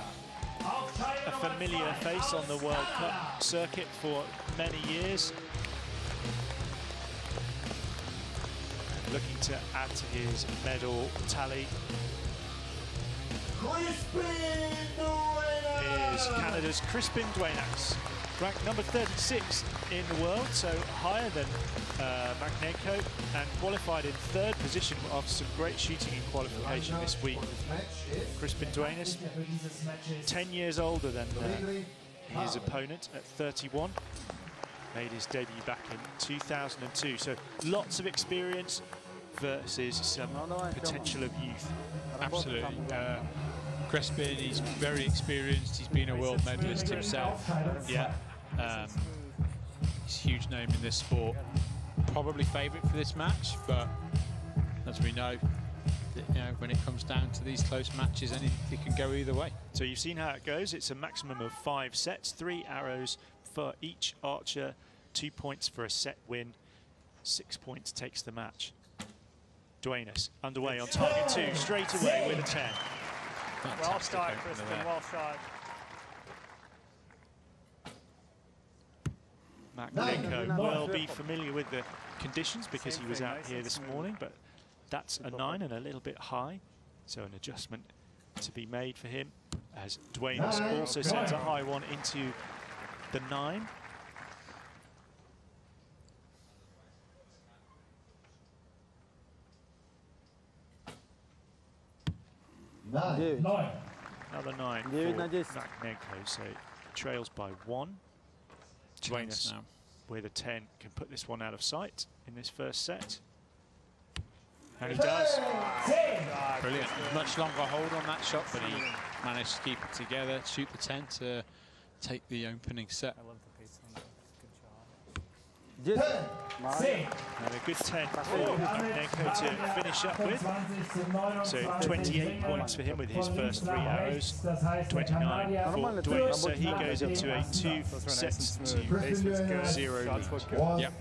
a familiar face on the World Cup circuit for many years. And looking to add to his medal tally is Canada's Crispin Duenas, ranked number 36 in the world, so higher than Makhnenko, and qualified in 3rd position after some great shooting in qualification this week. Crispin Duenas, 10 years older than his opponent at 31, made his debut back in 2002, so lots of experience versus some potential of youth. Absolutely. Crispin, he's very experienced, he's been a world medalist himself. Yeah. He's a huge name in this sport. Probably favourite for this match, but as we know, when it comes down to these close matches, it can go either way. So you've seen how it goes. It's a maximum of 5 sets, 3 arrows for each archer, 2 points for a set win, 6 points takes the match. Duenas underway on target 2, straight away with a 10. Well shot, Crispin, well shot. Makhnenko will be familiar with the conditions because he was out here this morning, but that's a 9 and a little bit high, so an adjustment to be made for him, as Duenas also sends a high one into the 9. Another 9 for Makhnenko, so trails by 1. Duenas now with a 10 can put this one out of sight in this first set. And he does. Brilliant. Much longer hold on that shot, but he managed to keep it together, shoot the 10 to take the opening set. I love the pace on that. Good shot. And a good 10 for Makhnenko to finish up with. So 28 points for him with his first 3 arrows, 29 for Duenas. So he goes up to a 2 sets to 0 lead. Yep.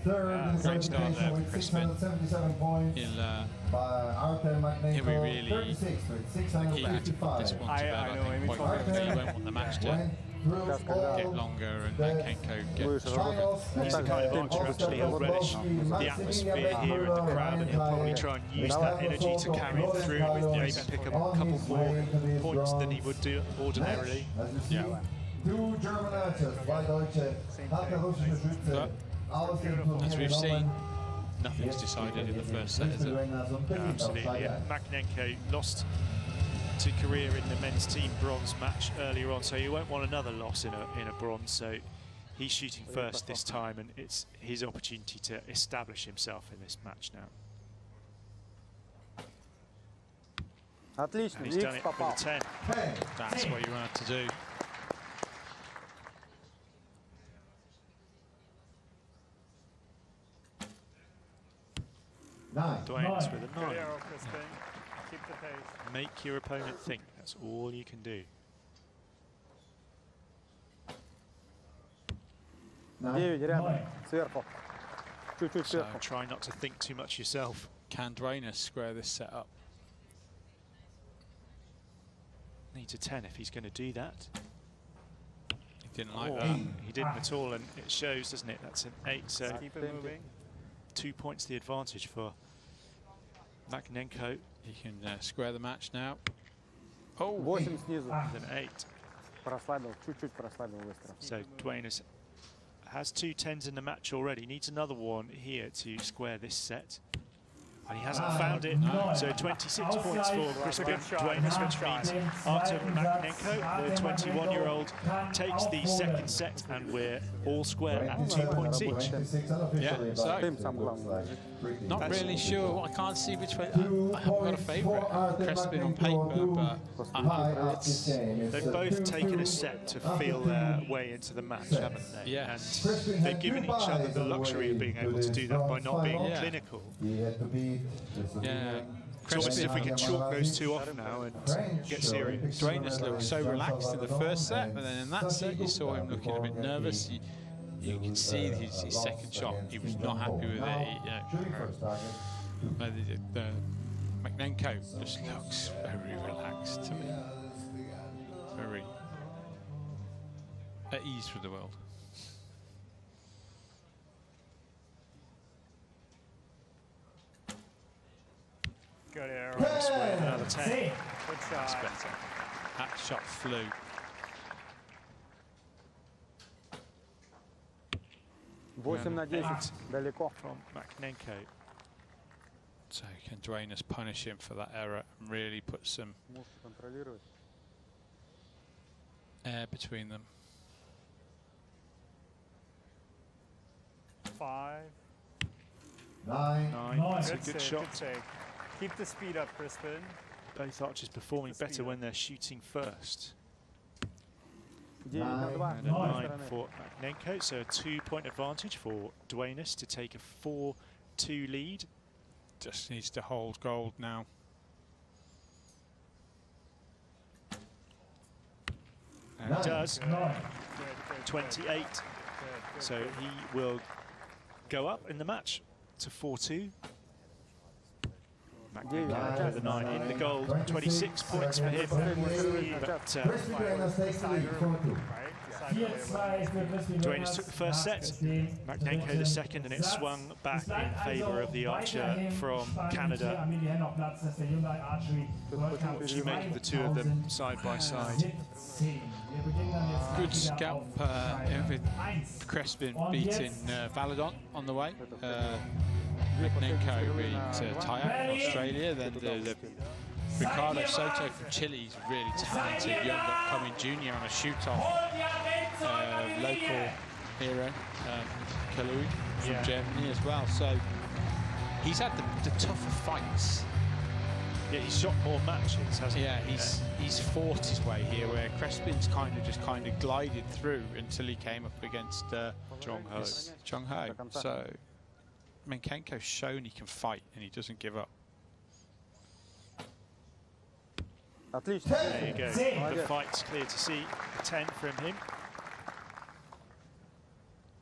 Great start there for Crispin. He'll be really eager to put this one to bed, I think, quite quickly. He won't want the match to get longer and Makhnenko get stronger. He's the kind of archer actually he'll relish the atmosphere here in the crowd, and he'll probably try and use that energy to carry it through and maybe pick up a couple more points than he would do ordinarily. Yeah. But, as we've seen, nothing's decided in the first set, is it? Absolutely. Yeah. Makhnenko lost to Korea in the men's team bronze match earlier on, so you won't want another loss in a bronze. So he's shooting first this time, and it's his opportunity to establish himself in this match now. And he's done it with a 10. That's what you wanted to do. Duenas with a 9. Good arrow, Crispin. Keep the pace. Make your opponent think. That's all you can do. So try not to think too much yourself. Can Duenas square this set up? Needs a 10 if he's going to do that. He didn't like that. He didn't at all, and it shows, doesn't it? That's an 8, so Keep it moving. 2 points the advantage for Makhnenko. He can square the match now. Oh, with an 8. So Duenas has 2 10s in the match already. Needs another one here to square this set. And he hasn't found it. So 26 points for Crispin Duenas, which means Artem Makhnenko, the 21-year-old, takes the second set, and we're all square at 2 points each. Yeah, so not really sure. I can't see which way. I haven't got a favourite. Crispin on paper, but they've both taken a set to feel their way into the match, haven't they? Yeah. And they've given each other the luxury of being able to do that by not being clinical. yeah. It's almost as if we can chalk those two off now and get serious. Duenas looked so relaxed in the first set, but then in that set you saw him looking a bit nervous. you can see his second shot. He was not happy with it. The Maknenko just looks very relaxed to me. Very at ease with the world. Good arrow. Another 10. Good That's shot. better. That shot flew. 8 на 10. Далеко. From Maknenko. So can Duenas punish him for that error and really put some air between them? 5. 9. 9. That's a good save, shot. Good save. Keep the speed up, Crispin. Both archers performing better when they're shooting first. 9 на 2. And a 9 for Maknenko, so a 2-point advantage for Duenas to take a 4-2 lead. Just needs to hold gold now. And he does. Good, 28. Good, So he will go up in the match to 4-2. Maknenko with the 9 in the gold, 26 points for him. But Crispin Duenas takes the lead, 4-2. Duenas took the first set, Maknenko the second, and it swung back in favour of the archer from Canada. What do you make of the two of them side by side? Good scalp with Crespin beating Valadon on the way. Maknenko beat Tyak in Australia. Then the Ricardo Soto from Chile is really talented, young upcoming junior on a shoot-off. Local hero, Kalui from Germany as well. So he's had the tougher fights. Yeah, he's shot more matches, hasn't he? Yeah, he's fought his way here, where Crespin's kind of glided through until he came up against Chong Ho. So Maknenko's shown he can fight and he doesn't give up. Отлично. There you go. The fight's clear to see. A 10 from him.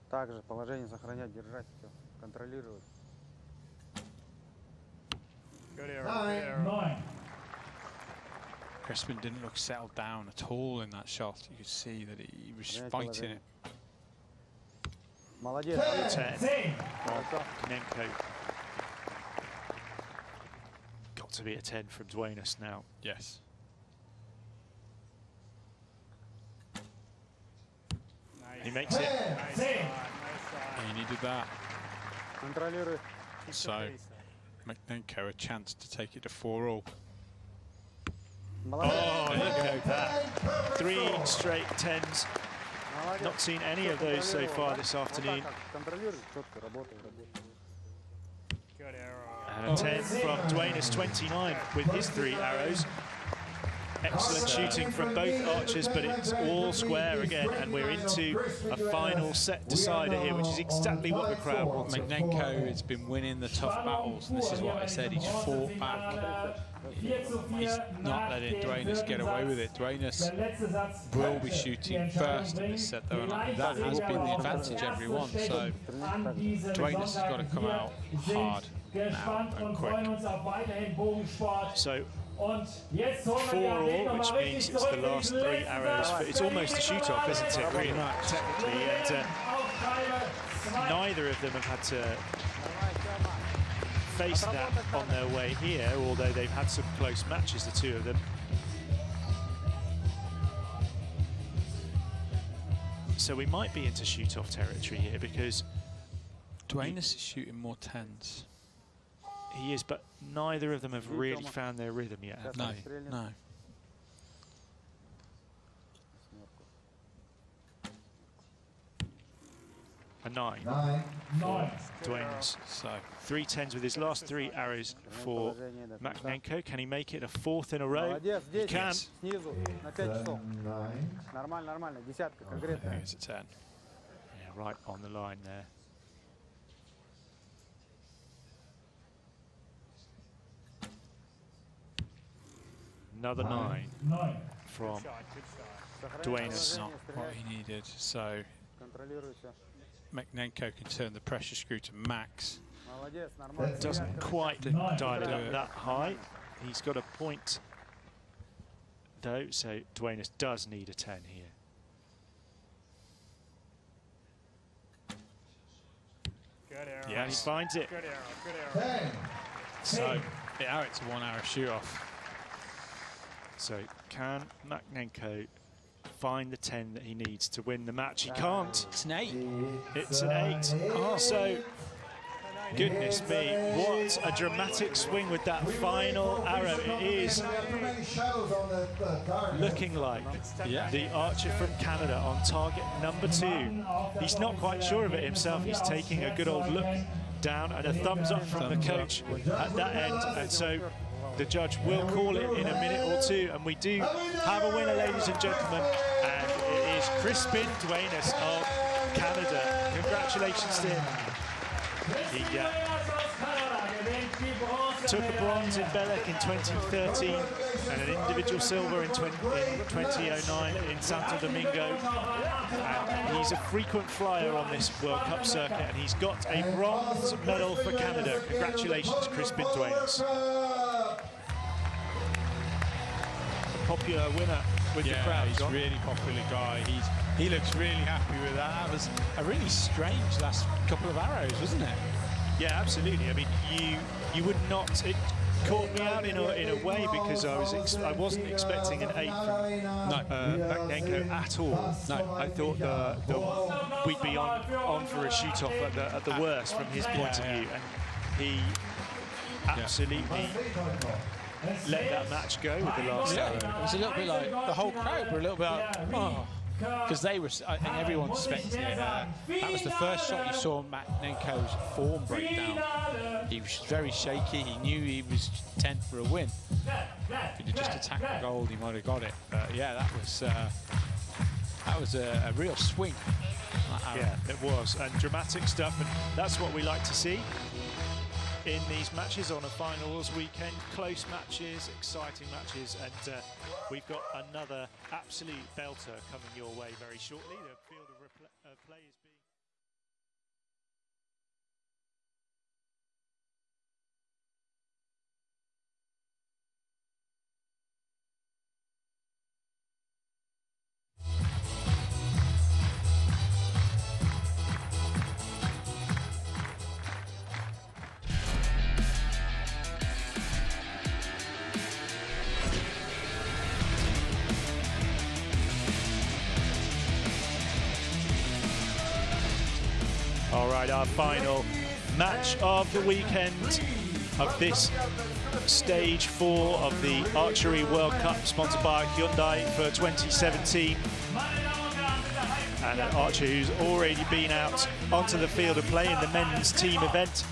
Также положение сохранять, держать все, контролировать. Good arrow. Good arrow. 9. Crespin didn't look settled down at all in that shot. You could see that he was fighting it. Молодец. 10 from Maknenko. Got to be a 10 from Duenas now. Yes. He makes it. Nice shot. Nice shot. He needed that. Контролируй. So Maknenko a chance to take it to 4-all. Молодец. Oh, look at that. 3 straight 10s. Молодец. Not seen any of those so far this afternoon. Контролируй, четко, работай, работай. Good arrow. And a 10 from Duenas, 29 with his 3 arrows. Excellent shooting from both archers, but it's all square again, and we're into a final set decider here, which is exactly what the crowd wants. Maknenko has been winning the tough battles, and this is what I said, he's fought back. He's not letting Duenas get away with it. Duenas will be shooting first in this set, though, and that has been the advantage everyone. So Duenas has got to come out hard now and quick. So 4-all, which means it's the last 3 arrows. But it's almost a shoot-off, isn't it, really, technically? And neither of them have had to face that on their way here, although they've had some close matches, the two of them. So we might be into shoot-off territory here, because Duenas is shooting more 10s. he is, but neither of them have really found their rhythm yet, have No, they? no. A 9. 9. Duenas. So 3 10s with his last 3 arrows for Maknenko. Can he make it a 4th in a row? Молодец, He здесь, can. снизу, на 5 часов. 9. Нормально, нормально, десятка, I конкретно. think it's a 10. Yeah, right on the line there. Another 9 from Good shot. Good shot. Сохраняй Duenas. It's положение, not what стреляй, he needed. So контролируй все. Maknenko can turn the pressure screw to max. Doesn't quite dial it up that high. He's got a point though, so Duenas does need a 10 here. Yeah, he finds it. Good arrow. So now it's a 1 arrow shoot off. So can Maknenko find the 10 that he needs to win the match? He can't. It's an 8. It's an 8. Oh, so goodness me, what a dramatic swing with that final arrow. It is looking like the archer from Canada on target number 2. He's not quite sure of it himself. He's taking a good old look down and a thumbs up from the coach at that end. And so the judge will call it in a minute or two. And we do have a winner, ladies and gentlemen. And it is Crispin Duenas of Canada. Congratulations to him. He took a bronze in Belek in 2013 and an individual silver in 2009 in Santo Domingo. And he's a frequent flyer on this World Cup circuit, and he's got a bronze medal for Canada. Congratulations, Crispin Duenas. Popular winner with the crowd. He's a really popular guy. He looks really happy with that. That was a really strange last couple of arrows, wasn't it? Yeah, absolutely. I mean, you would not. It caught me out in a way because I wasn't expecting an 8 from Maknenko at all. No, I thought we'd be on for a shoot off at the worst from his point of view, and he absolutely let that match go with the last arrow. It was a little bit like the whole crowd were a little bit like, oh. Because they were, I think everyone suspected it. That was the first shot you saw Maknenko's form break down. He was very shaky. He knew he was 10 for a win. If he'd just attacked the gold, he might have got it. But yeah, that was a real swing. Yeah, it was, and dramatic stuff, and that's what we like to see in these matches on a finals weekend. Close matches, exciting matches, and we've got another absolute belter coming your way very shortly. The field of play is being... All right, our final match of the weekend of this stage 4 of the Archery World Cup, sponsored by Hyundai for 2017. And an archer who's already been out onto the field of play in the men's team event.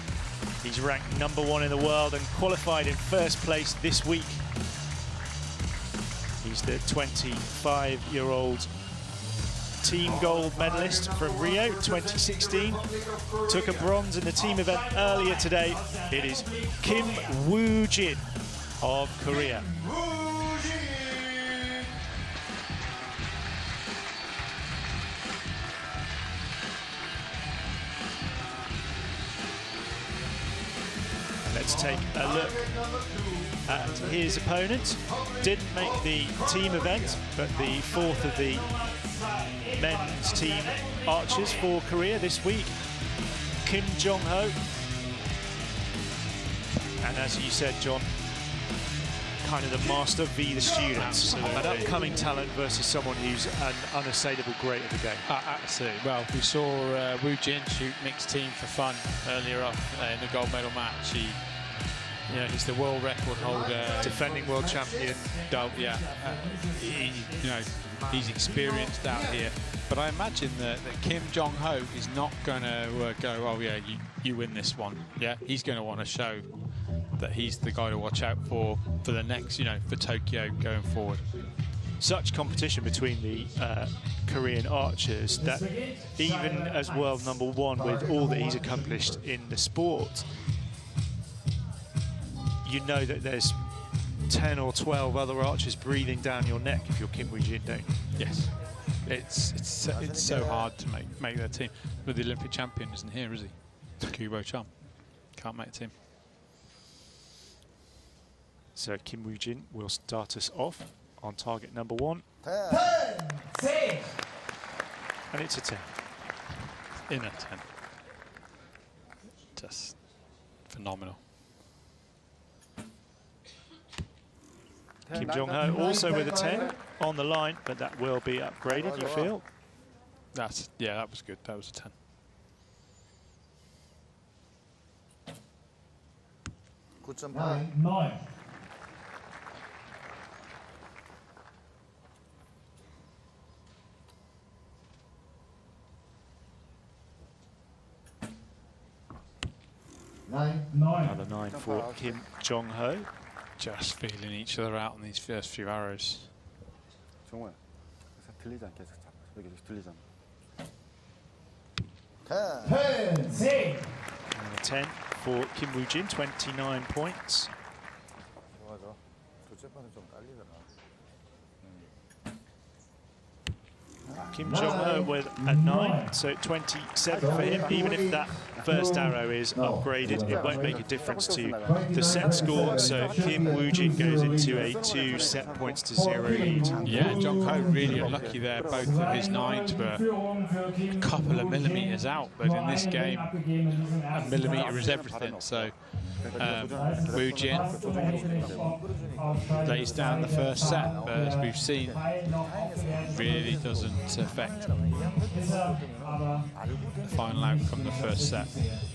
He's ranked #1 in the world and qualified in first place this week. He's the 25-year-old team gold medalist from Rio 2016. Took a bronze in the team event earlier today. It is Kim Woo-jin of Korea. Let's take a look at his opponent. Didn't make the team event, but the 4th of the men's team archers for Korea this week. Kim Jong-ho. And as you said, John, kind of the master v the students. An upcoming talent versus someone who's an unassailable great at the game. Absolutely. Well, we saw Woo Jin shoot mixed team for fun earlier on in the gold medal match. He's the world record holder, defending world champion. He's experienced out here. But I imagine that Kim Jong-ho is not going to go, oh yeah, you win this one. Yeah, he's going to want to show that he's the guy to watch out for the next, for Tokyo going forward. Such competition between the Korean archers that even as world #1 with all that he's accomplished in the sport, you know that there's 10 or 12 other archers breathing down your neck if you're Kim Woo-jin, don't you? Yes. It's so hard to make their team. But the Olympic champion isn't here, is he? Kubo Chum. Can't make a team. So Kim Woo-jin will start us off on target number 1. 10. And it's a 10. In a 10. Just phenomenal. Kim Jong-ho also with a 10 on the line, but that will be upgraded, you feel? Yeah, that was good. That was a 10. Nine. Another 9 for Kim Jong-ho. Just feeling each other out on these first few arrows. 정우야, 들리지 않게 계속 잡아. 여기 들리잖아. 10. And a 10 for Kim Woo-jin, 29 points. 좋아져. 둘째 판은 좀 깔리더라. Kim Jong-ho with a 9, so 27 for him. Even if that first arrow is upgraded, it won't make a difference to the set score. So Kim Woo-jin goes into a 2 set points to 0 lead. Yeah, Jong-ho really unlucky there. Both of his 9s were a couple of millimetres out, but in this game, a millimetre is everything. So Woo-jin lays down the first set, but as we've seen, really doesn't affect the final outcome, the first set.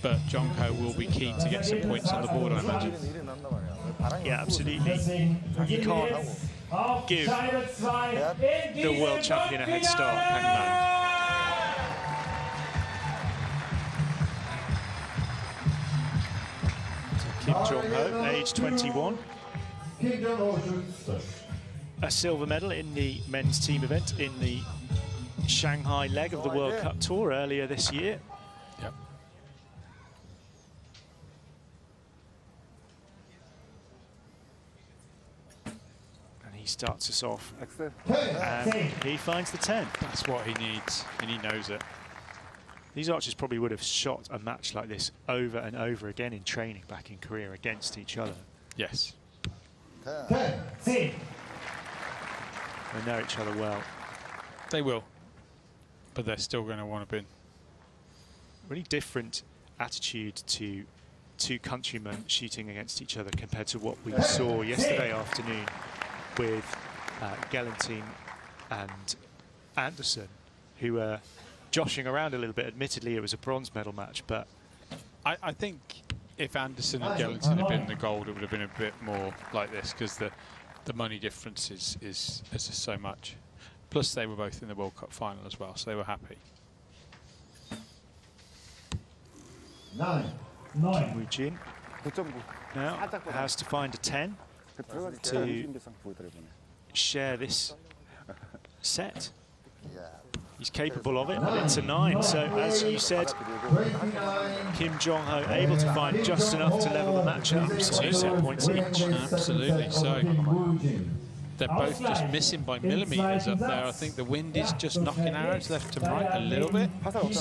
But Jong-ho will be keen to get some points on the board, I imagine. Yeah, absolutely. You can't give the world champion a head start, can you, man? So Kim Jong-ho, age 21. A silver medal in the men's team event in the Shanghai leg of the World Cup Tour earlier this year. Yep. And he starts us off. And he finds the 10. That's what he needs, and he knows it. These archers probably would have shot a match like this over and over again in training back in Korea against each other. Yes. 10. They know each other well. They will. But they're still going to want to win. Really different attitude to two countrymen shooting against each other compared to what we saw yesterday afternoon with Gelentine and Anderson, who were joshing around a little bit. Admittedly, it was a bronze medal match, but I think if Anderson and Gelentine had been in the gold, it would have been a bit more like this, because the money difference is just so much. Plus, they were both in the World Cup final as well, so they were happy. 9. Kim Woo-jin now has to find a 10 to share this set. He's capable of it, but it's a 9. So, as you said, Kim Jong-ho able to find just enough to level the match up. 2 set points each. Absolutely. So they're both just missing by millimetres up there. I think the wind is just knocking arrows left to right a little bit. So it's,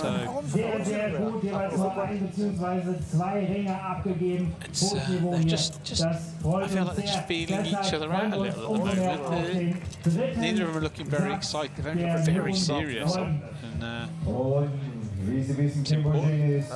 they're just I feel like they're just feeling each other out a little at the moment. Neither of them are looking very excited. They're looking very serious. And Wie Sie wissen, Kim Woo-jin ist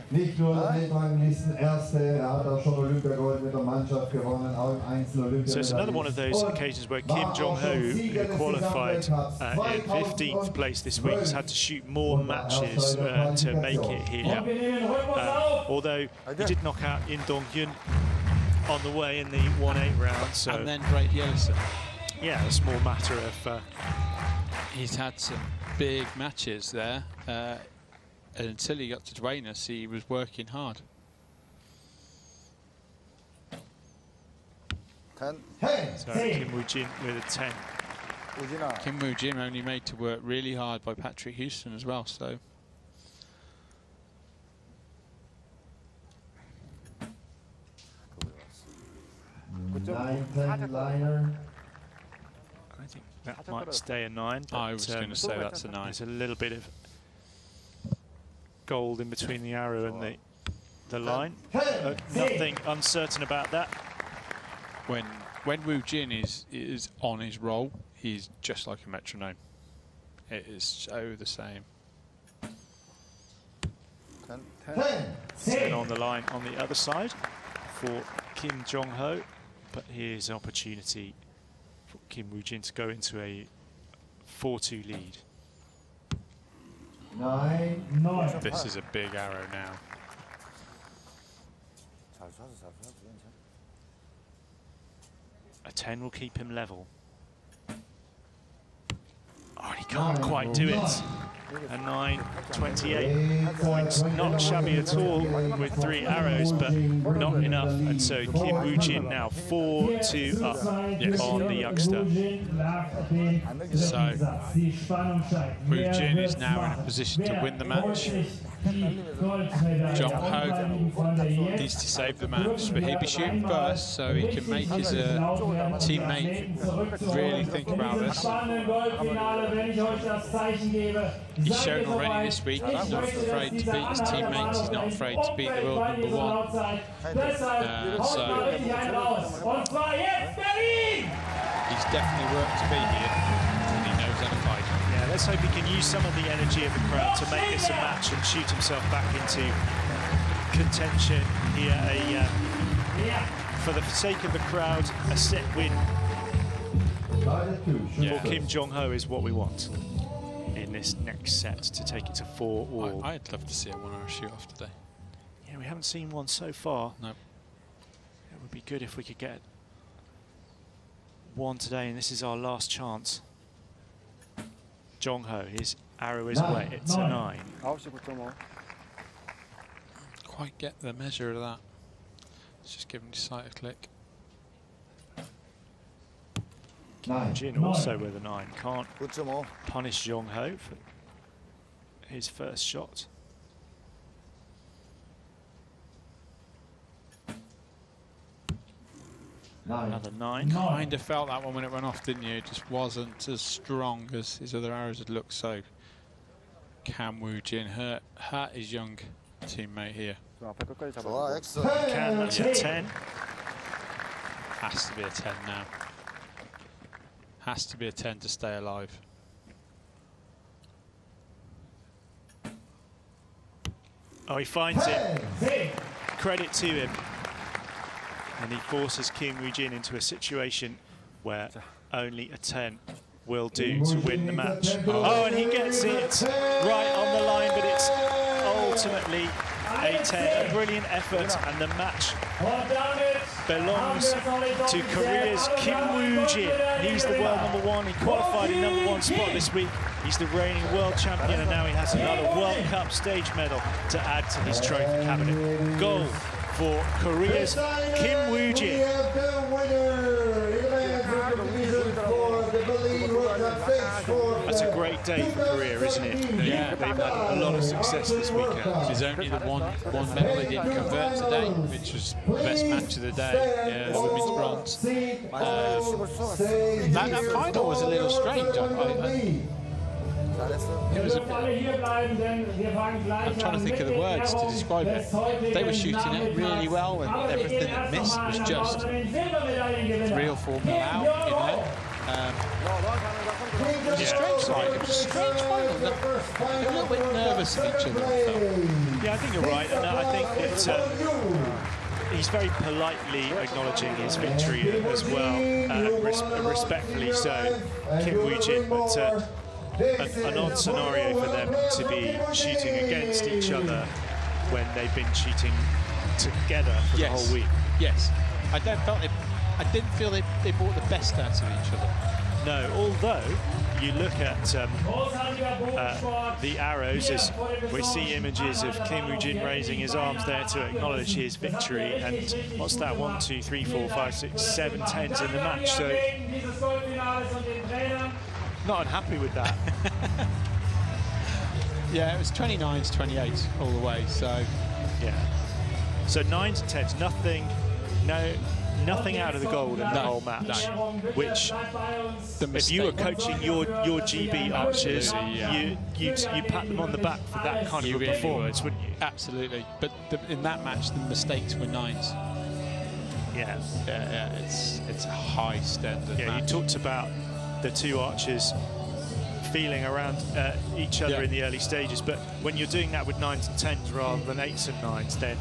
nicht nur Weltranglisten-Erste, er hat auch schon Olympiagold mit der Mannschaft gewonnen, auch im Einzel-Olympia. So it's another one of those occasions where Kim Jong-ho, who qualified in 15th place this week, has had to shoot more matches to make it here. Although he did knock out In Dong-hyun on the way in the 1-8 round. So and then Drake Yellison. Yeah, a small matter of... he's had some big matches there. And until he got to Dwaynus, he was working hard. 10. So Kim Woo-jin with a 10. Kim Woo-jin only made to work really hard by Patrick Houston as well, so. 9-10 liner. I think That might stay a 9. I was going to say that's a 9. There's a little bit of gold in between the arrow and the line. Nothing uncertain about that. When Wu Jin is on his roll, he's just like a metronome. It is so the same. 10 on the line on the other side for Kim Jong-ho, but here's an opportunity for Kim Woo-jin to go into a 4-2 lead. 9. This is a big arrow now. A 10 will keep him level. Oh, he can't quite do it. A 9, 28 points. Not shabby at all with 3 arrows, but not enough. And so Kim Woo-jin now 4-2 up on the youngster. So Woo-jin is now in a position to win the match. Jong-ho needs to save the match, but he'll be shooting first, so he can make his teammate really think about this. He's shown already this week he's not afraid to beat his teammates, he's not afraid to beat the world #1. So he's definitely worked to be here, and he knows how to fight. Yeah, let's hope he can use some of the energy of the crowd to make this a match and shoot himself back into contention here. For the sake of the crowd, a set win for Kim Jong-ho is what we want in this next set to take it to 4 all. I'd love to see a 1-hour shoot-off today. Yeah, we haven't seen one so far. No. It would be good if we could get one today, and this is our last chance. Jong-ho, his arrow is away. It's a 9. Quite get the measure of that. Let's just give him his sight a click. Kim Jin also with a 9. Can't punish Jong-ho for his first shot. Another 9. Kind of felt that one when it went off, didn't you? It just wasn't as strong as his other arrows had looked. So Kim Woo-jin hurt his young teammate here. Can, that's a 10. Has to be a 10 now. Has to be a 10 to stay alive. Oh, he finds it. Credit to him. And he forces Kim Woo-jin into a situation where only a 10 will do to win the match. Oh, and he gets it right on the line, but it's ultimately a 10. A brilliant effort, and the match belongs to Korea's Kim Woo-jin. He's the world #1. He qualified in #1 spot this week. He's the reigning world champion, and now he has another World Cup stage medal to add to his trophy cabinet. Gold for Korea's Kim Woo-jin. That's a great day for Korea, isn't it? Yeah, they've had a lot of success this weekend. There's only the one medal they didn't convert today, which was the best match of the day, the women's bronze. That final was a little strange. It was I'm trying to think of the words to describe it. They were shooting it really well, and everything that missed was just 3 or 4 mil out, you know. It was a strange fight. It was a strange final. They were a little bit nervous of each other, I felt. Yeah, I think you're right, and I think that he's very politely acknowledging his victory as well, respectfully so, Kim Woo-jin, but an odd scenario for them to be shooting against each other when they've been shooting together for the whole week. Yes, I didn't feel they brought the best out of each other. No, although you look at the arrows, as we see images of Kim Woo-jin raising his arms there to acknowledge his victory, and what's that, 1, 2, 3, 4, 5, 6, 7 10s in the match, so not unhappy with that. Yeah, it was 29s, 28s all the way, so yeah. So 9s and 10s, nothing, nothing out of the gold in the whole match, which if you were coaching your GB archers, you pat them on the back for that kind of a performance, wouldn't you? Absolutely. But in that match, the mistakes were 9s. Yeah, it's a high standard. Yeah, you talked about the two archers feeling around each other in the early stages, but when you're doing that with 9s and 10s rather than 8s and 9s, then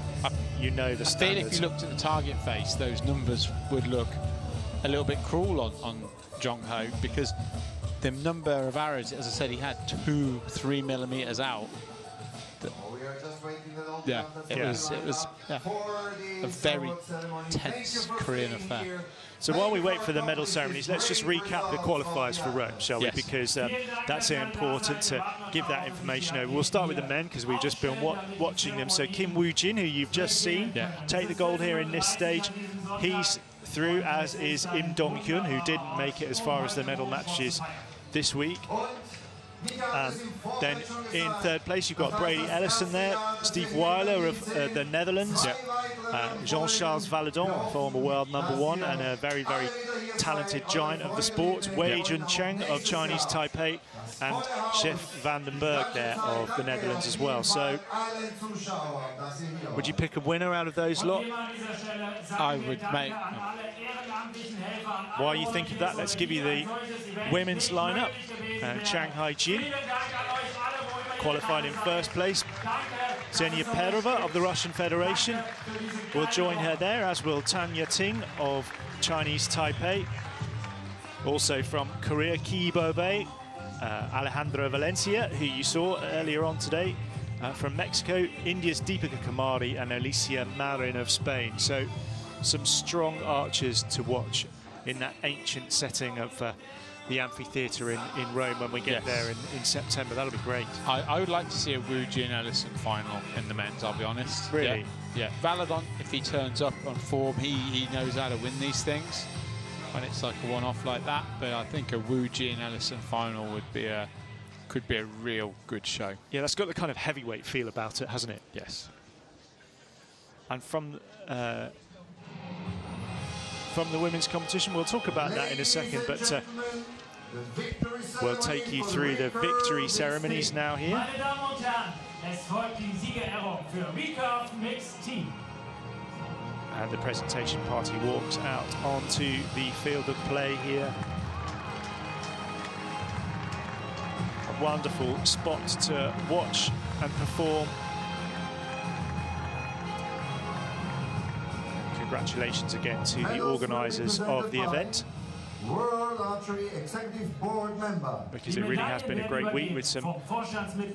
you know the standards. I feel if you looked at the target face, those numbers would look a little bit cruel on Jong Ho, because the number of arrows, as I said, he had 2-3 millimeters out. Yeah, it was a very tense Korean affair. So while we wait for the medal ceremonies, let's just recap the qualifiers for Rome, shall we? Because that's important to give that information over. We'll start with the men because we've just been watching them. So Kim Woo-jin, who you've just seen, take the gold here in this stage. He's through, as is Im Dong-hyun, who didn't make it as far as the medal matches this week. Then in third place you've got Brady Ellison there, Steve Weiler of the Netherlands, Jean-Charles Valadon, former world #1 and a very, very talented giant of the sport, Wei Jun Cheng of Chinese Taipei, and Chef van den Berg there of the Netherlands as well. So would you pick a winner out of those lot? I would make... While you think of that, let's give you the women's lineup. Chang Hai-jin qualified in first place. Xenia Perova of the Russian Federation will join her there, as will Tanya Ting of Chinese Taipei. Also from Korea, Ki Bo-bei, Alejandra Valencia, who you saw earlier on today. From Mexico, India's Deepika Kumari and Alicia Marin of Spain. So some strong archers to watch in that ancient setting of the amphitheatre in Rome when we get there in September. That'll be great. I would like to see a Woo-jin Ellison final in the men's, I'll be honest. Really? Yeah. Valadon, if he turns up on form, he knows how to win these things when it's like a one-off like that. But I think a Woo-jin Ellison final could be a real good show. Yeah, that's got the kind of heavyweight feel about it, hasn't it? Yes. And from the women's competition, we'll talk about that in a second, but we'll take you through the victory ceremonies now here. And the presentation party walks out onto the field of play here. A wonderful spot to watch and perform. Congratulations again to the organisers of the event. World Archery Executive Board member. Because it really has been a great week with some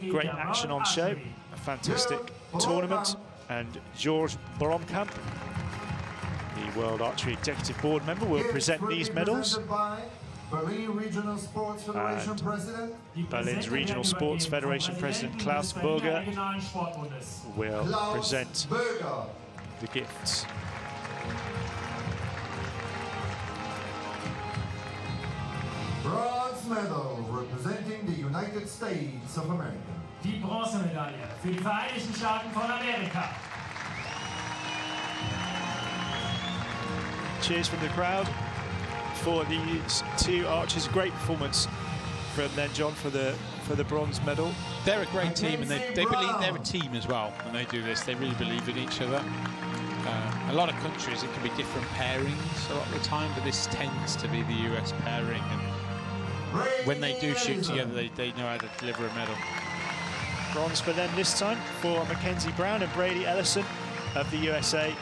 great action on show. A fantastic tournament. And George Bromkamp, the World Archery Executive Board member, will present these medals. Berlin Regional Sports Federation President. Berlin's Regional Sports Federation President Klaus Burger will present the gifts. Bronze medal representing the United States of America. Die Bronzemedaille für die Vereinigten Staaten von Amerika. Cheers from the crowd for these two archers. Great performance from them, John, for the bronze medal. They're a great team, and they believe they're a team as well. When they do this, they really believe in each other. A lot of countries, it can be different pairings a lot of the time, but this tends to be the US pairing. And when they do shoot together, they know how to deliver a medal. Bronze for them this time for Mackenzie Brown and Brady Ellison of the USA.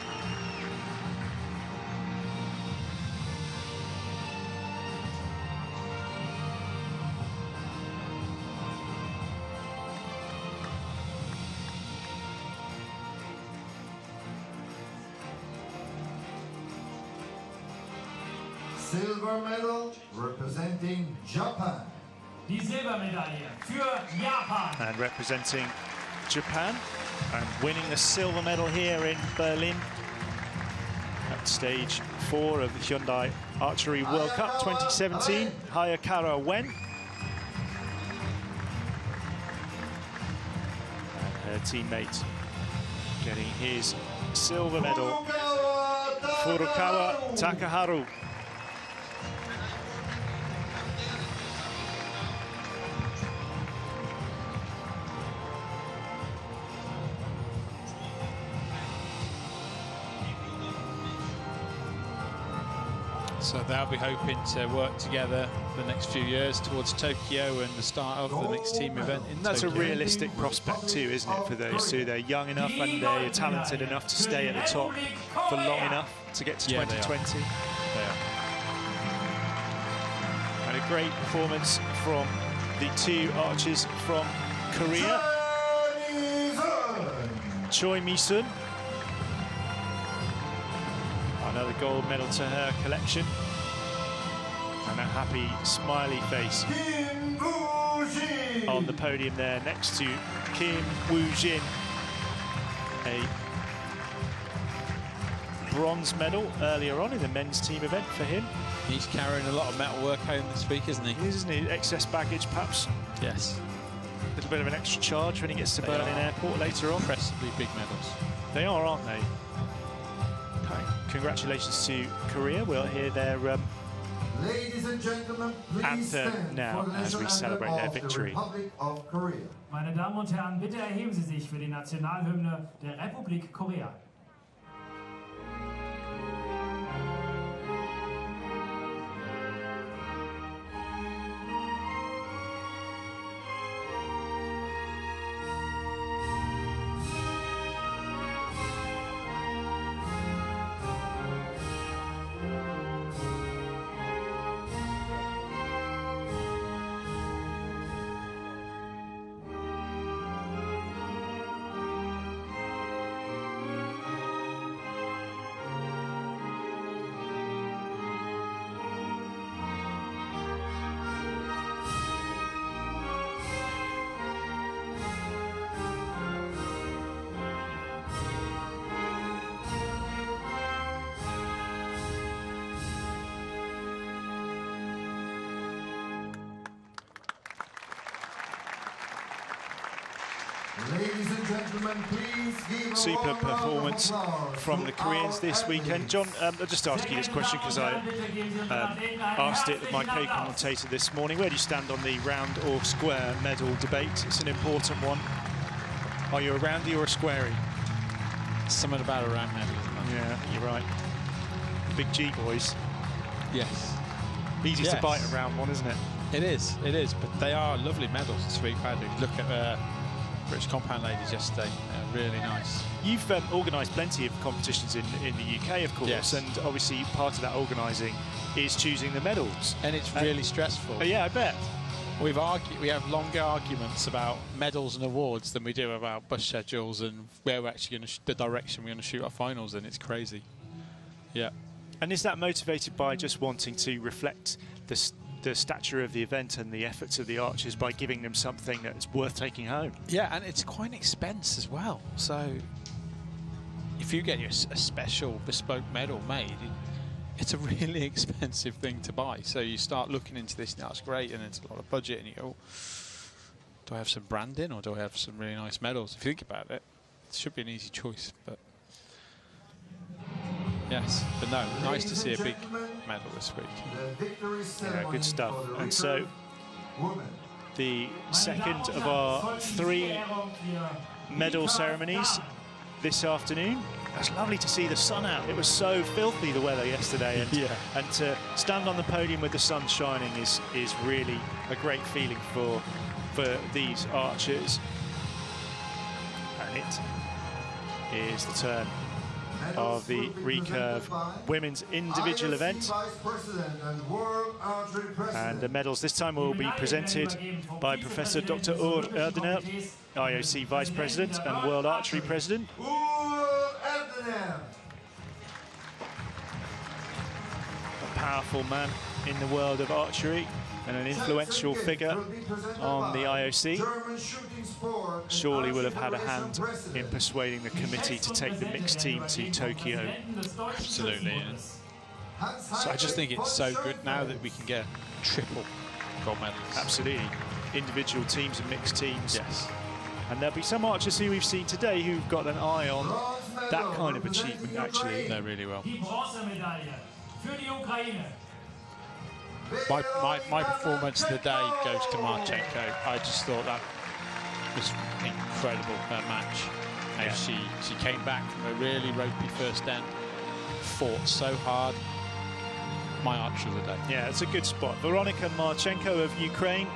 Silver medal representing Japan. Die Silbermedaille für Japan. And representing Japan and winning the silver medal here in Berlin at stage 4 of the Hyundai Archery World Cup 2017, Hayakawa Wen. And her teammate getting his silver medal Furukawa Takaharu. So they'll be hoping to work together the next few years towards Tokyo and the start of the mixed team event in That's Tokyo. a realistic prospect too, isn't it, for those two? They're young enough and they're talented enough to stay at the top for long enough to get to 2020. They are. And a great performance from the two archers from Korea. Choi Mi-sun. Another gold medal to her collection. And a happy, smiley face on the podium there next to Kim Woo-jin. A bronze medal earlier on in the men's team event for him. He's carrying a lot of metal work home this week, isn't he? Isn't he? Excess baggage, perhaps. Yes. A little bit of an extra charge when he gets to Berlin Airport later on. Impressively big medals. They are, aren't they? Okay. Congratulations to Korea. We'll hear their Ladies and gentlemen, please anthem stand now for the as we national celebrate anthem their of the victory. Republic of Korea. Meine Damen und Herren, bitte erheben Sie sich für die Nationalhymne der Republik Korea. Ladies and gentlemen, please give a Super warm round of performance applause from to the Koreans our this weekend. athletes. John, I'll just ask you this question because I asked it of my co-commentator this morning. Where do you stand on the round or square medal debate? It's an important one. Are you a roundy or a squarey? Something about a round medal. Yeah, you're right. Big G boys. Yes. Easy to bite a round one, isn't it? It is, but they are lovely medals this week. I look at British Compound Ladies yesterday, really nice. You've organised plenty of competitions in the UK, of course, yes. And obviously part of that organising is choosing the medals. And it's really stressful. Yeah, I bet. We have longer arguments about medals and awards than we do about bus schedules and where we're actually going to the direction we're going to shoot our finals in. It's crazy. Yeah. And is that motivated by just wanting to reflect the stature of the event and the efforts of the archers by giving them something that's worth taking home? Yeah, and it's quite an expense as well. So if you get a special bespoke medal made, it's a really expensive thing to buy. So you start looking into this, and that's great, and it's a lot of budget, and you go, do I have some branding or do I have some really nice medals? If you think about it, it should be an easy choice, but yes, but no, nice to see a big medal this week. Yeah, good stuff. And so the second of our 3 medal ceremonies this afternoon. It's lovely to see the sun out. It was so filthy, the weather yesterday, and to stand on the podium with the sun shining is really a great feeling for these archers. And it is the turn of the Recurve women's individual event, and the medals this time will be presented by Professor Dr. Ur Erdener, IOC Vice President and World Archery President. A powerful man in the world of archery and an influential figure on the IOC. Surely will have had a hand in persuading the committee to take the mixed team to Tokyo. Absolutely. Yeah. So I just think it's so good now that we can get triple gold medals. Absolutely. Individual teams and mixed teams. Yes. And there'll be some archers who we've seen today who've got an eye on that kind of achievement, actually. They're really well. Die Bronzemedaille für die Ukraine. My performance of the day goes to Marchenko. I just thought that was incredible, that match. And she came back from a really ropey first end, fought so hard. My archer of the day. Yeah, it's a good spot. Veronika Marchenko of Ukraine,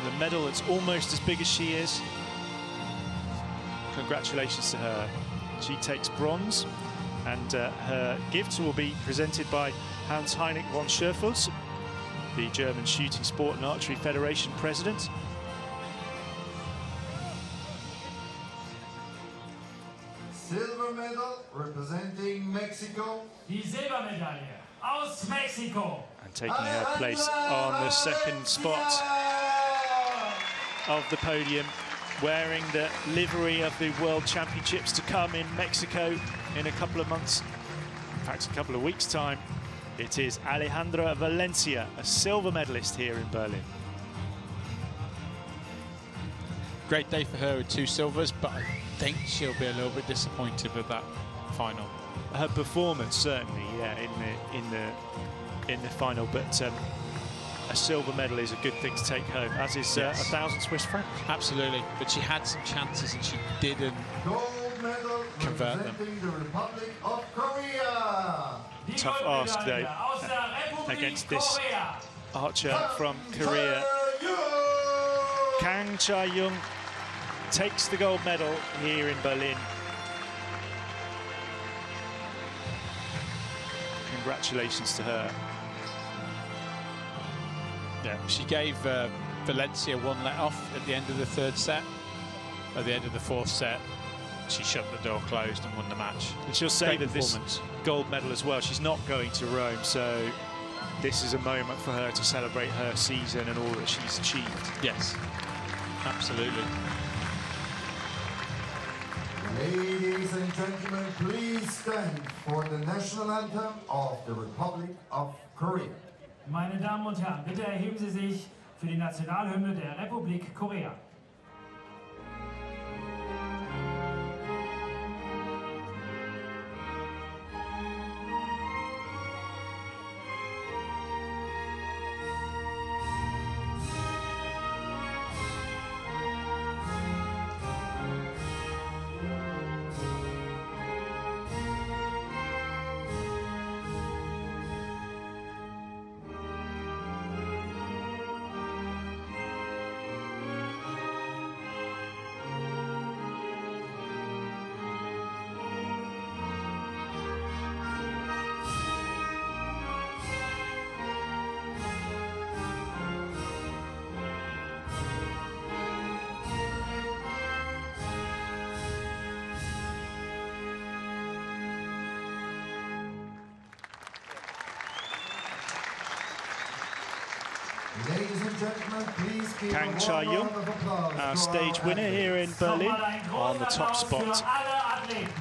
with a medal that's almost as big as she is. Congratulations to her. She takes bronze, and her gifts will be presented by Hans-Heinrich von Scherfuss, the German Shooting Sport and Archery Federation president. Silver medal representing Mexico. Die Silbermedaille aus Mexiko. And taking her place on the second spot of the podium, wearing the livery of the World Championships to come in Mexico in a couple of months. In fact, a couple of weeks' time. It is Alejandra Valencia, a silver medalist here in Berlin. Great day for her with 2 silvers, but I think she'll be a little bit disappointed with that final. Her performance, certainly, yeah, in the final, but a silver medal is a good thing to take home, as is 1,000 Swiss francs. Absolutely, but she had some chances and she didn't convert them. The Republic of Korea. Tough ask, though, against this archer from Korea. Kang Cha-young takes the gold medal here in Berlin. Congratulations to her. Yeah, she gave Valencia 1 let off at the end of the 3rd set. At the end of the 4th set, she shut the door closed and won the match. And she'll say that this gold medal as well, she's not going to Rome, so this is a moment for her to celebrate her season and all that she's achieved. Yes, absolutely. Ladies and gentlemen, please stand for the national anthem of the Republic of Korea. Meine Damen und Herren, bitte erheben Sie sich für die Nationalhymne der Republik Korea. Ladies and gentlemen, please give Kang a Cha-young, warm round of applause our to stage winner here in Berlin, Nochmal ein on the großer top Applaus für spot. alle Athleten.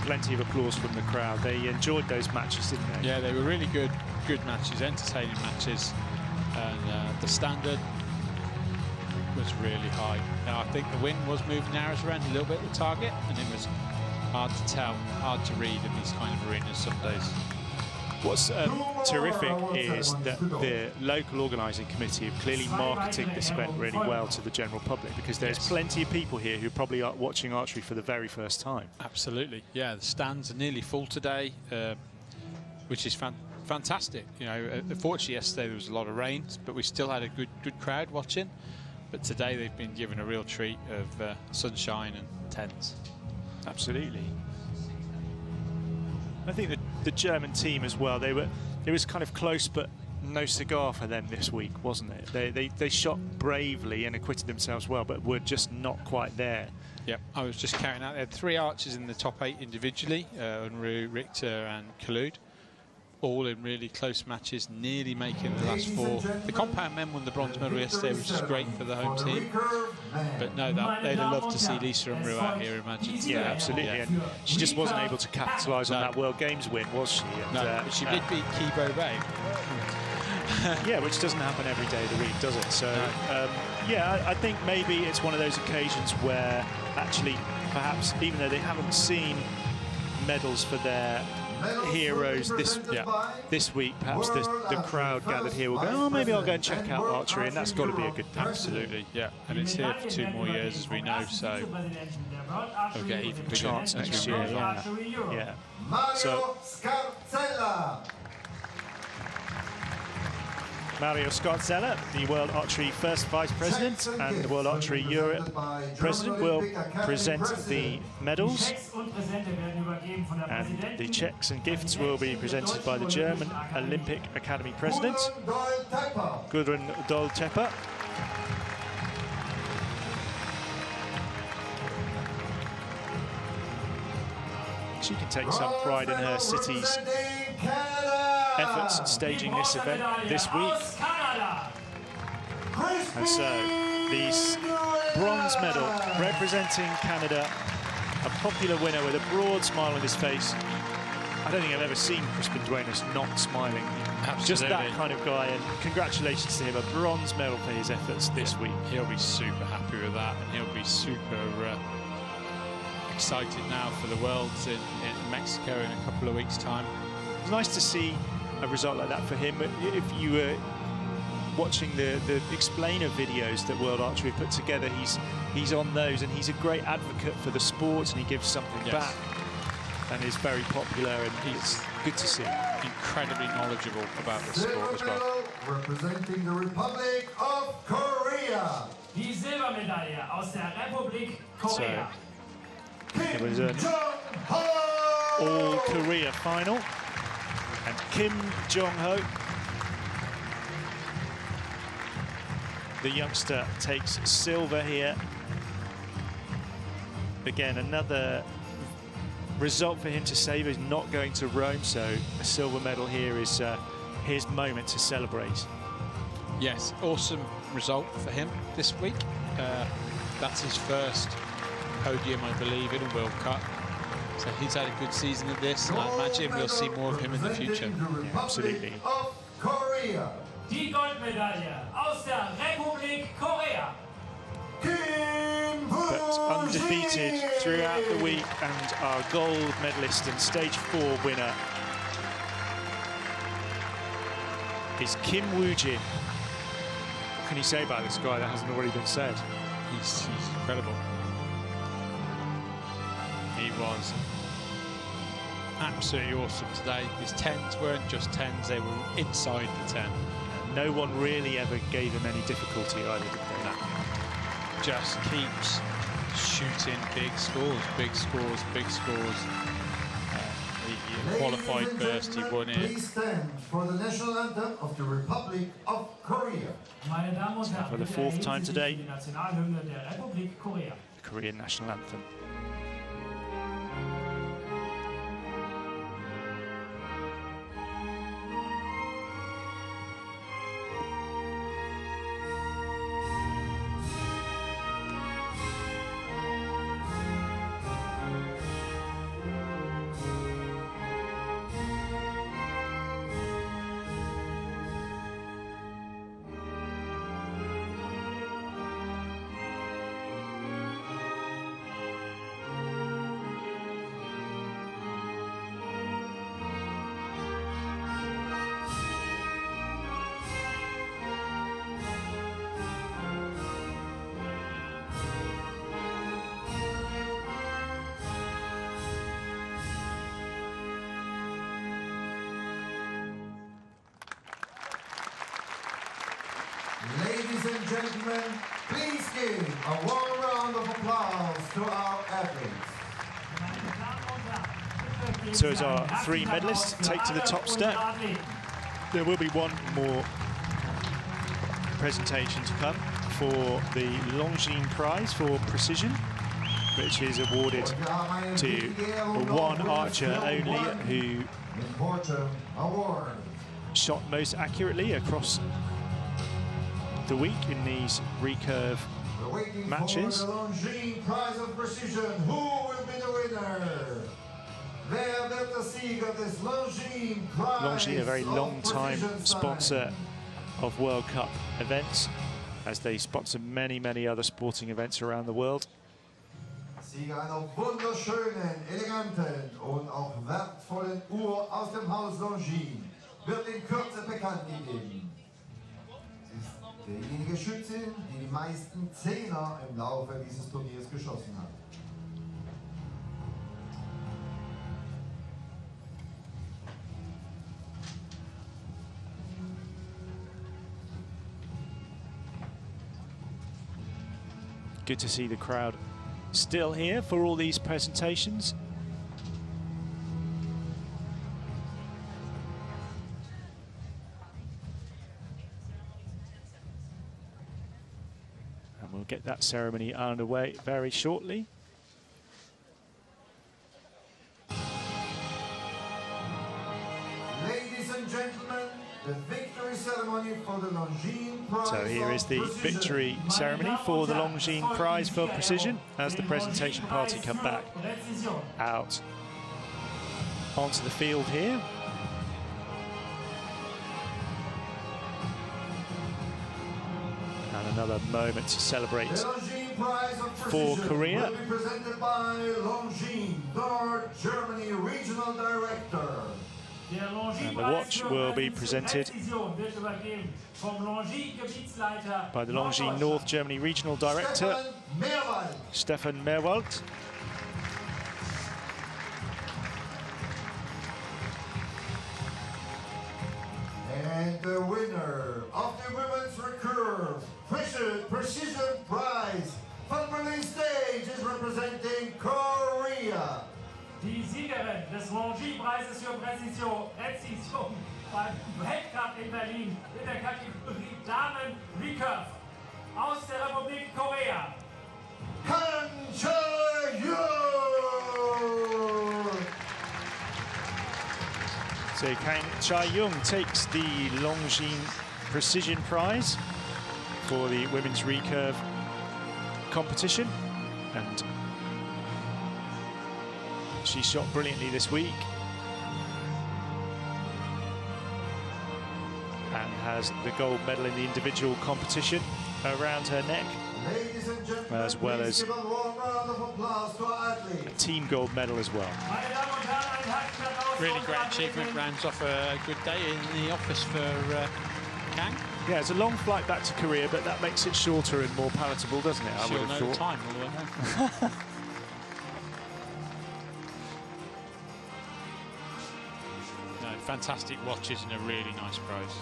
Plenty of applause from the crowd. They enjoyed those matches, didn't they? Yeah, they were really good matches, entertaining matches, and the standard was really high. Now, I think the wind was moving arrows around a little bit at the target, and it was hard to tell, hard to read in these kind of arenas some days. What's terrific is that the local organising committee have clearly marketed this event really well to the general public, because there's plenty of people here who probably are watching archery for the very first time. Absolutely, yeah. The stands are nearly full today, which is fantastic. You know, unfortunately yesterday there was a lot of rain, but we still had a good crowd watching. But today they've been given a real treat of sunshine and tents. Absolutely. I think that the German team as well, it was kind of close, but no cigar for them this week, wasn't it? They shot bravely and acquitted themselves well, but were just not quite there. Yep, I was just counting out. They had 3 archers in the top 8 individually, Unruh, Richter and Kalud, all in really close matches, nearly making the last 4. The compound men won the bronze medal yesterday, which is great for the home team. But no, they'd have loved to see Lisa Unruh out here, imagine. Yeah, absolutely. Yeah. And she just wasn't able to capitalise on that World Games win, was she? And, no, but she did beat Kibo Bay. Yeah, which doesn't happen every day of the week, does it? So, yeah, I think maybe it's one of those occasions where actually, perhaps, even though they haven't seen medals for their heroes this week, perhaps the crowd gathered here will go, oh, maybe I'll go and check out archery, and that's got to be a good thing. Absolutely, yeah. And it's here for 2 more years, as we know, so they'll get even bigger chance next year. Yeah. So Mario Scarzella, the World Archery First Vice President and the World Archery Europe President, will present the medals, and the checks and gifts will be presented by the German Olympic Academy President, Gudrun Doll-Tepper. She can take some pride in her city's efforts staging this event this week. And so, the bronze medal representing Canada, a popular winner with a broad smile on his face. I don't think I've ever seen Crispin Duenas not smiling. Absolutely. Just that kind of guy, and congratulations to him, a bronze medal for his efforts this week. He'll be super happy with that, and he'll be super excited now for the Worlds in Mexico in a couple of weeks' time. It's nice to see a result like that for him. If you were watching the explainer videos that World Archery put together, he's on those, and he's a great advocate for the sport, and he gives something back, and is very popular, and he's good to see. Incredibly knowledgeable about the sport as well. Representing the Republic of Korea. Die Silbermedaille aus der Republik Korea. It was an all-Korea final, and Kim Jong-ho, the youngster, takes silver here. Again, another result for him to savour. He's not going to Rome, so a silver medal here is his moment to celebrate. Yes, awesome result for him this week. That's his first podium, I believe, in a World Cup. So he's had a good season at this, and I imagine we'll see more of him in the future. Yeah, absolutely. Die Goldmedaille aus der Republik Korea. But undefeated throughout the week, and our gold medalist and stage 4 winner is Kim Woo-jin. What can you say about this guy that hasn't already been said? He's incredible. He was absolutely awesome today. His 10s weren't just 10s, they were inside the 10. No one really ever gave him any difficulty either, did they? No. Just keeps shooting big scores, big scores, big scores. The qualified burst, he won it. Please stand for the national anthem of the Republic of Korea. For the 4th time today, die Nationalhymne der Republik Korea. the Korean national anthem. Ladies and gentlemen, please give a warm round of applause to our athletes. So as our 3 medalists take to the top step, there will be one more presentation to come for the Longines Prize for Precision, which is awarded to one archer only who shot most accurately across the week in these recurve matches. Longines Prize of Precision. Who will be the winner? Longines, Longines, a very long-time sponsor of World Cup events, as they sponsor many, many other sporting events around the world. Sieger einer wunderschönen, eleganten und auch wertvollen Uhr aus dem Haus Longines wird in Kürze bekannt gegeben. Sie ist derjenige Schütze, die die meisten Zehner im Laufe dieses Turniers geschossen hat. Good to see the crowd still here for all these presentations. And we'll get that ceremony underway very shortly. Ladies and gentlemen, the victory ceremony for the Longines Prize. So here is the victory ceremony for the Longines Prize for Precision, as the presentation party come back out onto the field here. And another moment to celebrate for Korea. Will be presented by Longines, Nord Germany Regional Director. And the watch will be presented by the Longines North Germany Regional Director, Stefan Meerwald. And the winner of the Women's Recurve Precision Prize from Berlin stage is representing Korea. Die Siegerin des Longines-Preises für Präzision beim Weltcup in Berlin in der Kategorie Damen Recurve aus der Republik Korea. Han Chae-young! So Kang Chae-young takes the Longines Precision Prize for the women's recurve competition, and she shot brilliantly this week and has the gold medal in the individual competition around her neck, as well as a team gold medal as well. Really great achievement, rounds off a good day in the office for Kang. Yeah, it's a long flight back to Korea, but that makes it shorter and more palatable, doesn't it? She'll know the time all the way home. No, fantastic watches and a really nice prize.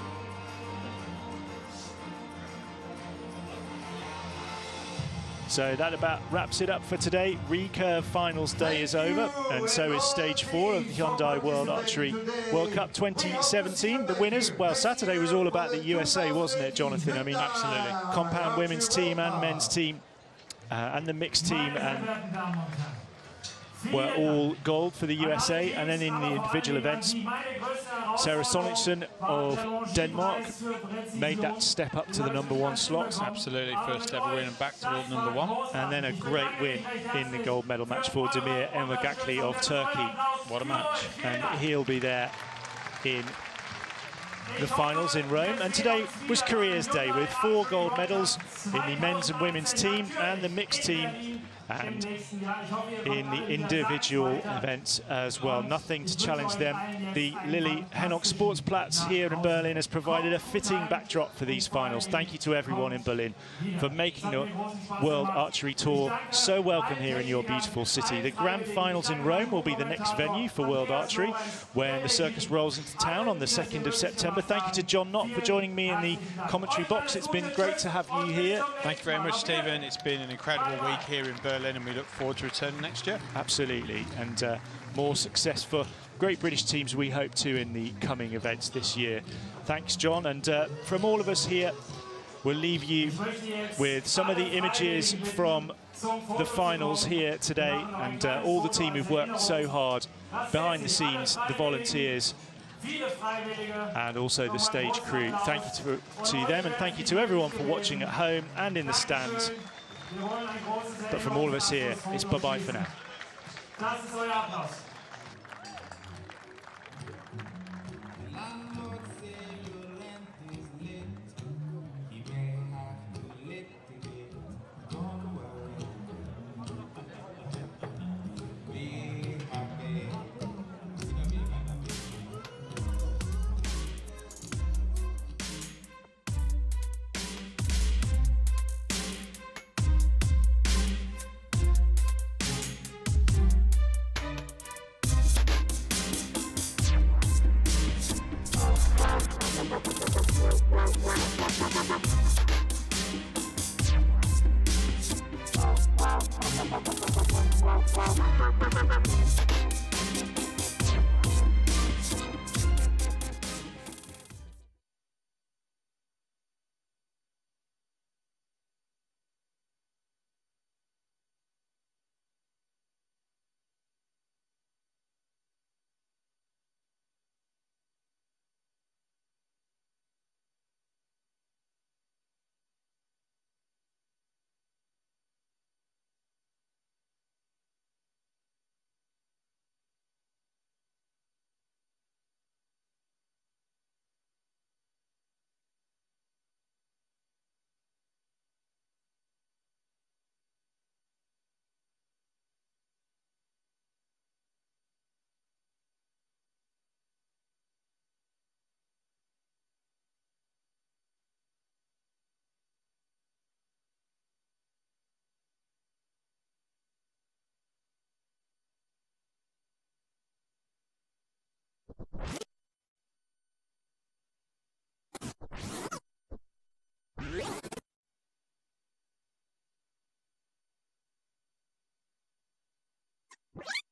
So that about wraps it up for today. Recurve finals day is over, and so is stage 4 of the Hyundai World Archery World Cup 2017. The winners, well, Saturday was all about the USA, wasn't it, Jonathan? I mean, absolutely. Compound women's team and men's team and the mixed team and were all gold for the USA. And then in the individual events, Sarah Sonicson of Denmark made that step up to the #1 slot. Absolutely, first ever win and back to world #1. And then a great win in the gold medal match for Demir Elmagakli of Turkey. What a match. And he'll be there in the finals in Rome. And today was Korea's day, with 4 gold medals in the men's and women's team and the mixed team, and in the individual events as well. Nothing to challenge them. The Lilly Hennock Sportsplatz here in Berlin has provided a fitting backdrop for these finals. Thank you to everyone in Berlin for making the World Archery Tour so welcome here in your beautiful city. The grand finals in Rome will be the next venue for World Archery, when the circus rolls into town on the 2nd of September. Thank you to John Knott for joining me in the commentary box. It's been great to have you here. Thank you very much, Stephen. It's been an incredible week here in Berlin, and we look forward to returning next year. Absolutely, and more success for great British teams, we hope to, in the coming events this year. Thanks, John, and from all of us here, we'll leave you with some of the images from the finals here today, and all the team who've worked so hard behind the scenes, the volunteers, and also the stage crew. Thank you to them, and thank you to everyone for watching at home and in the stands. But from all of us here, it's bye-bye for now. Das ist euer Applaus. you.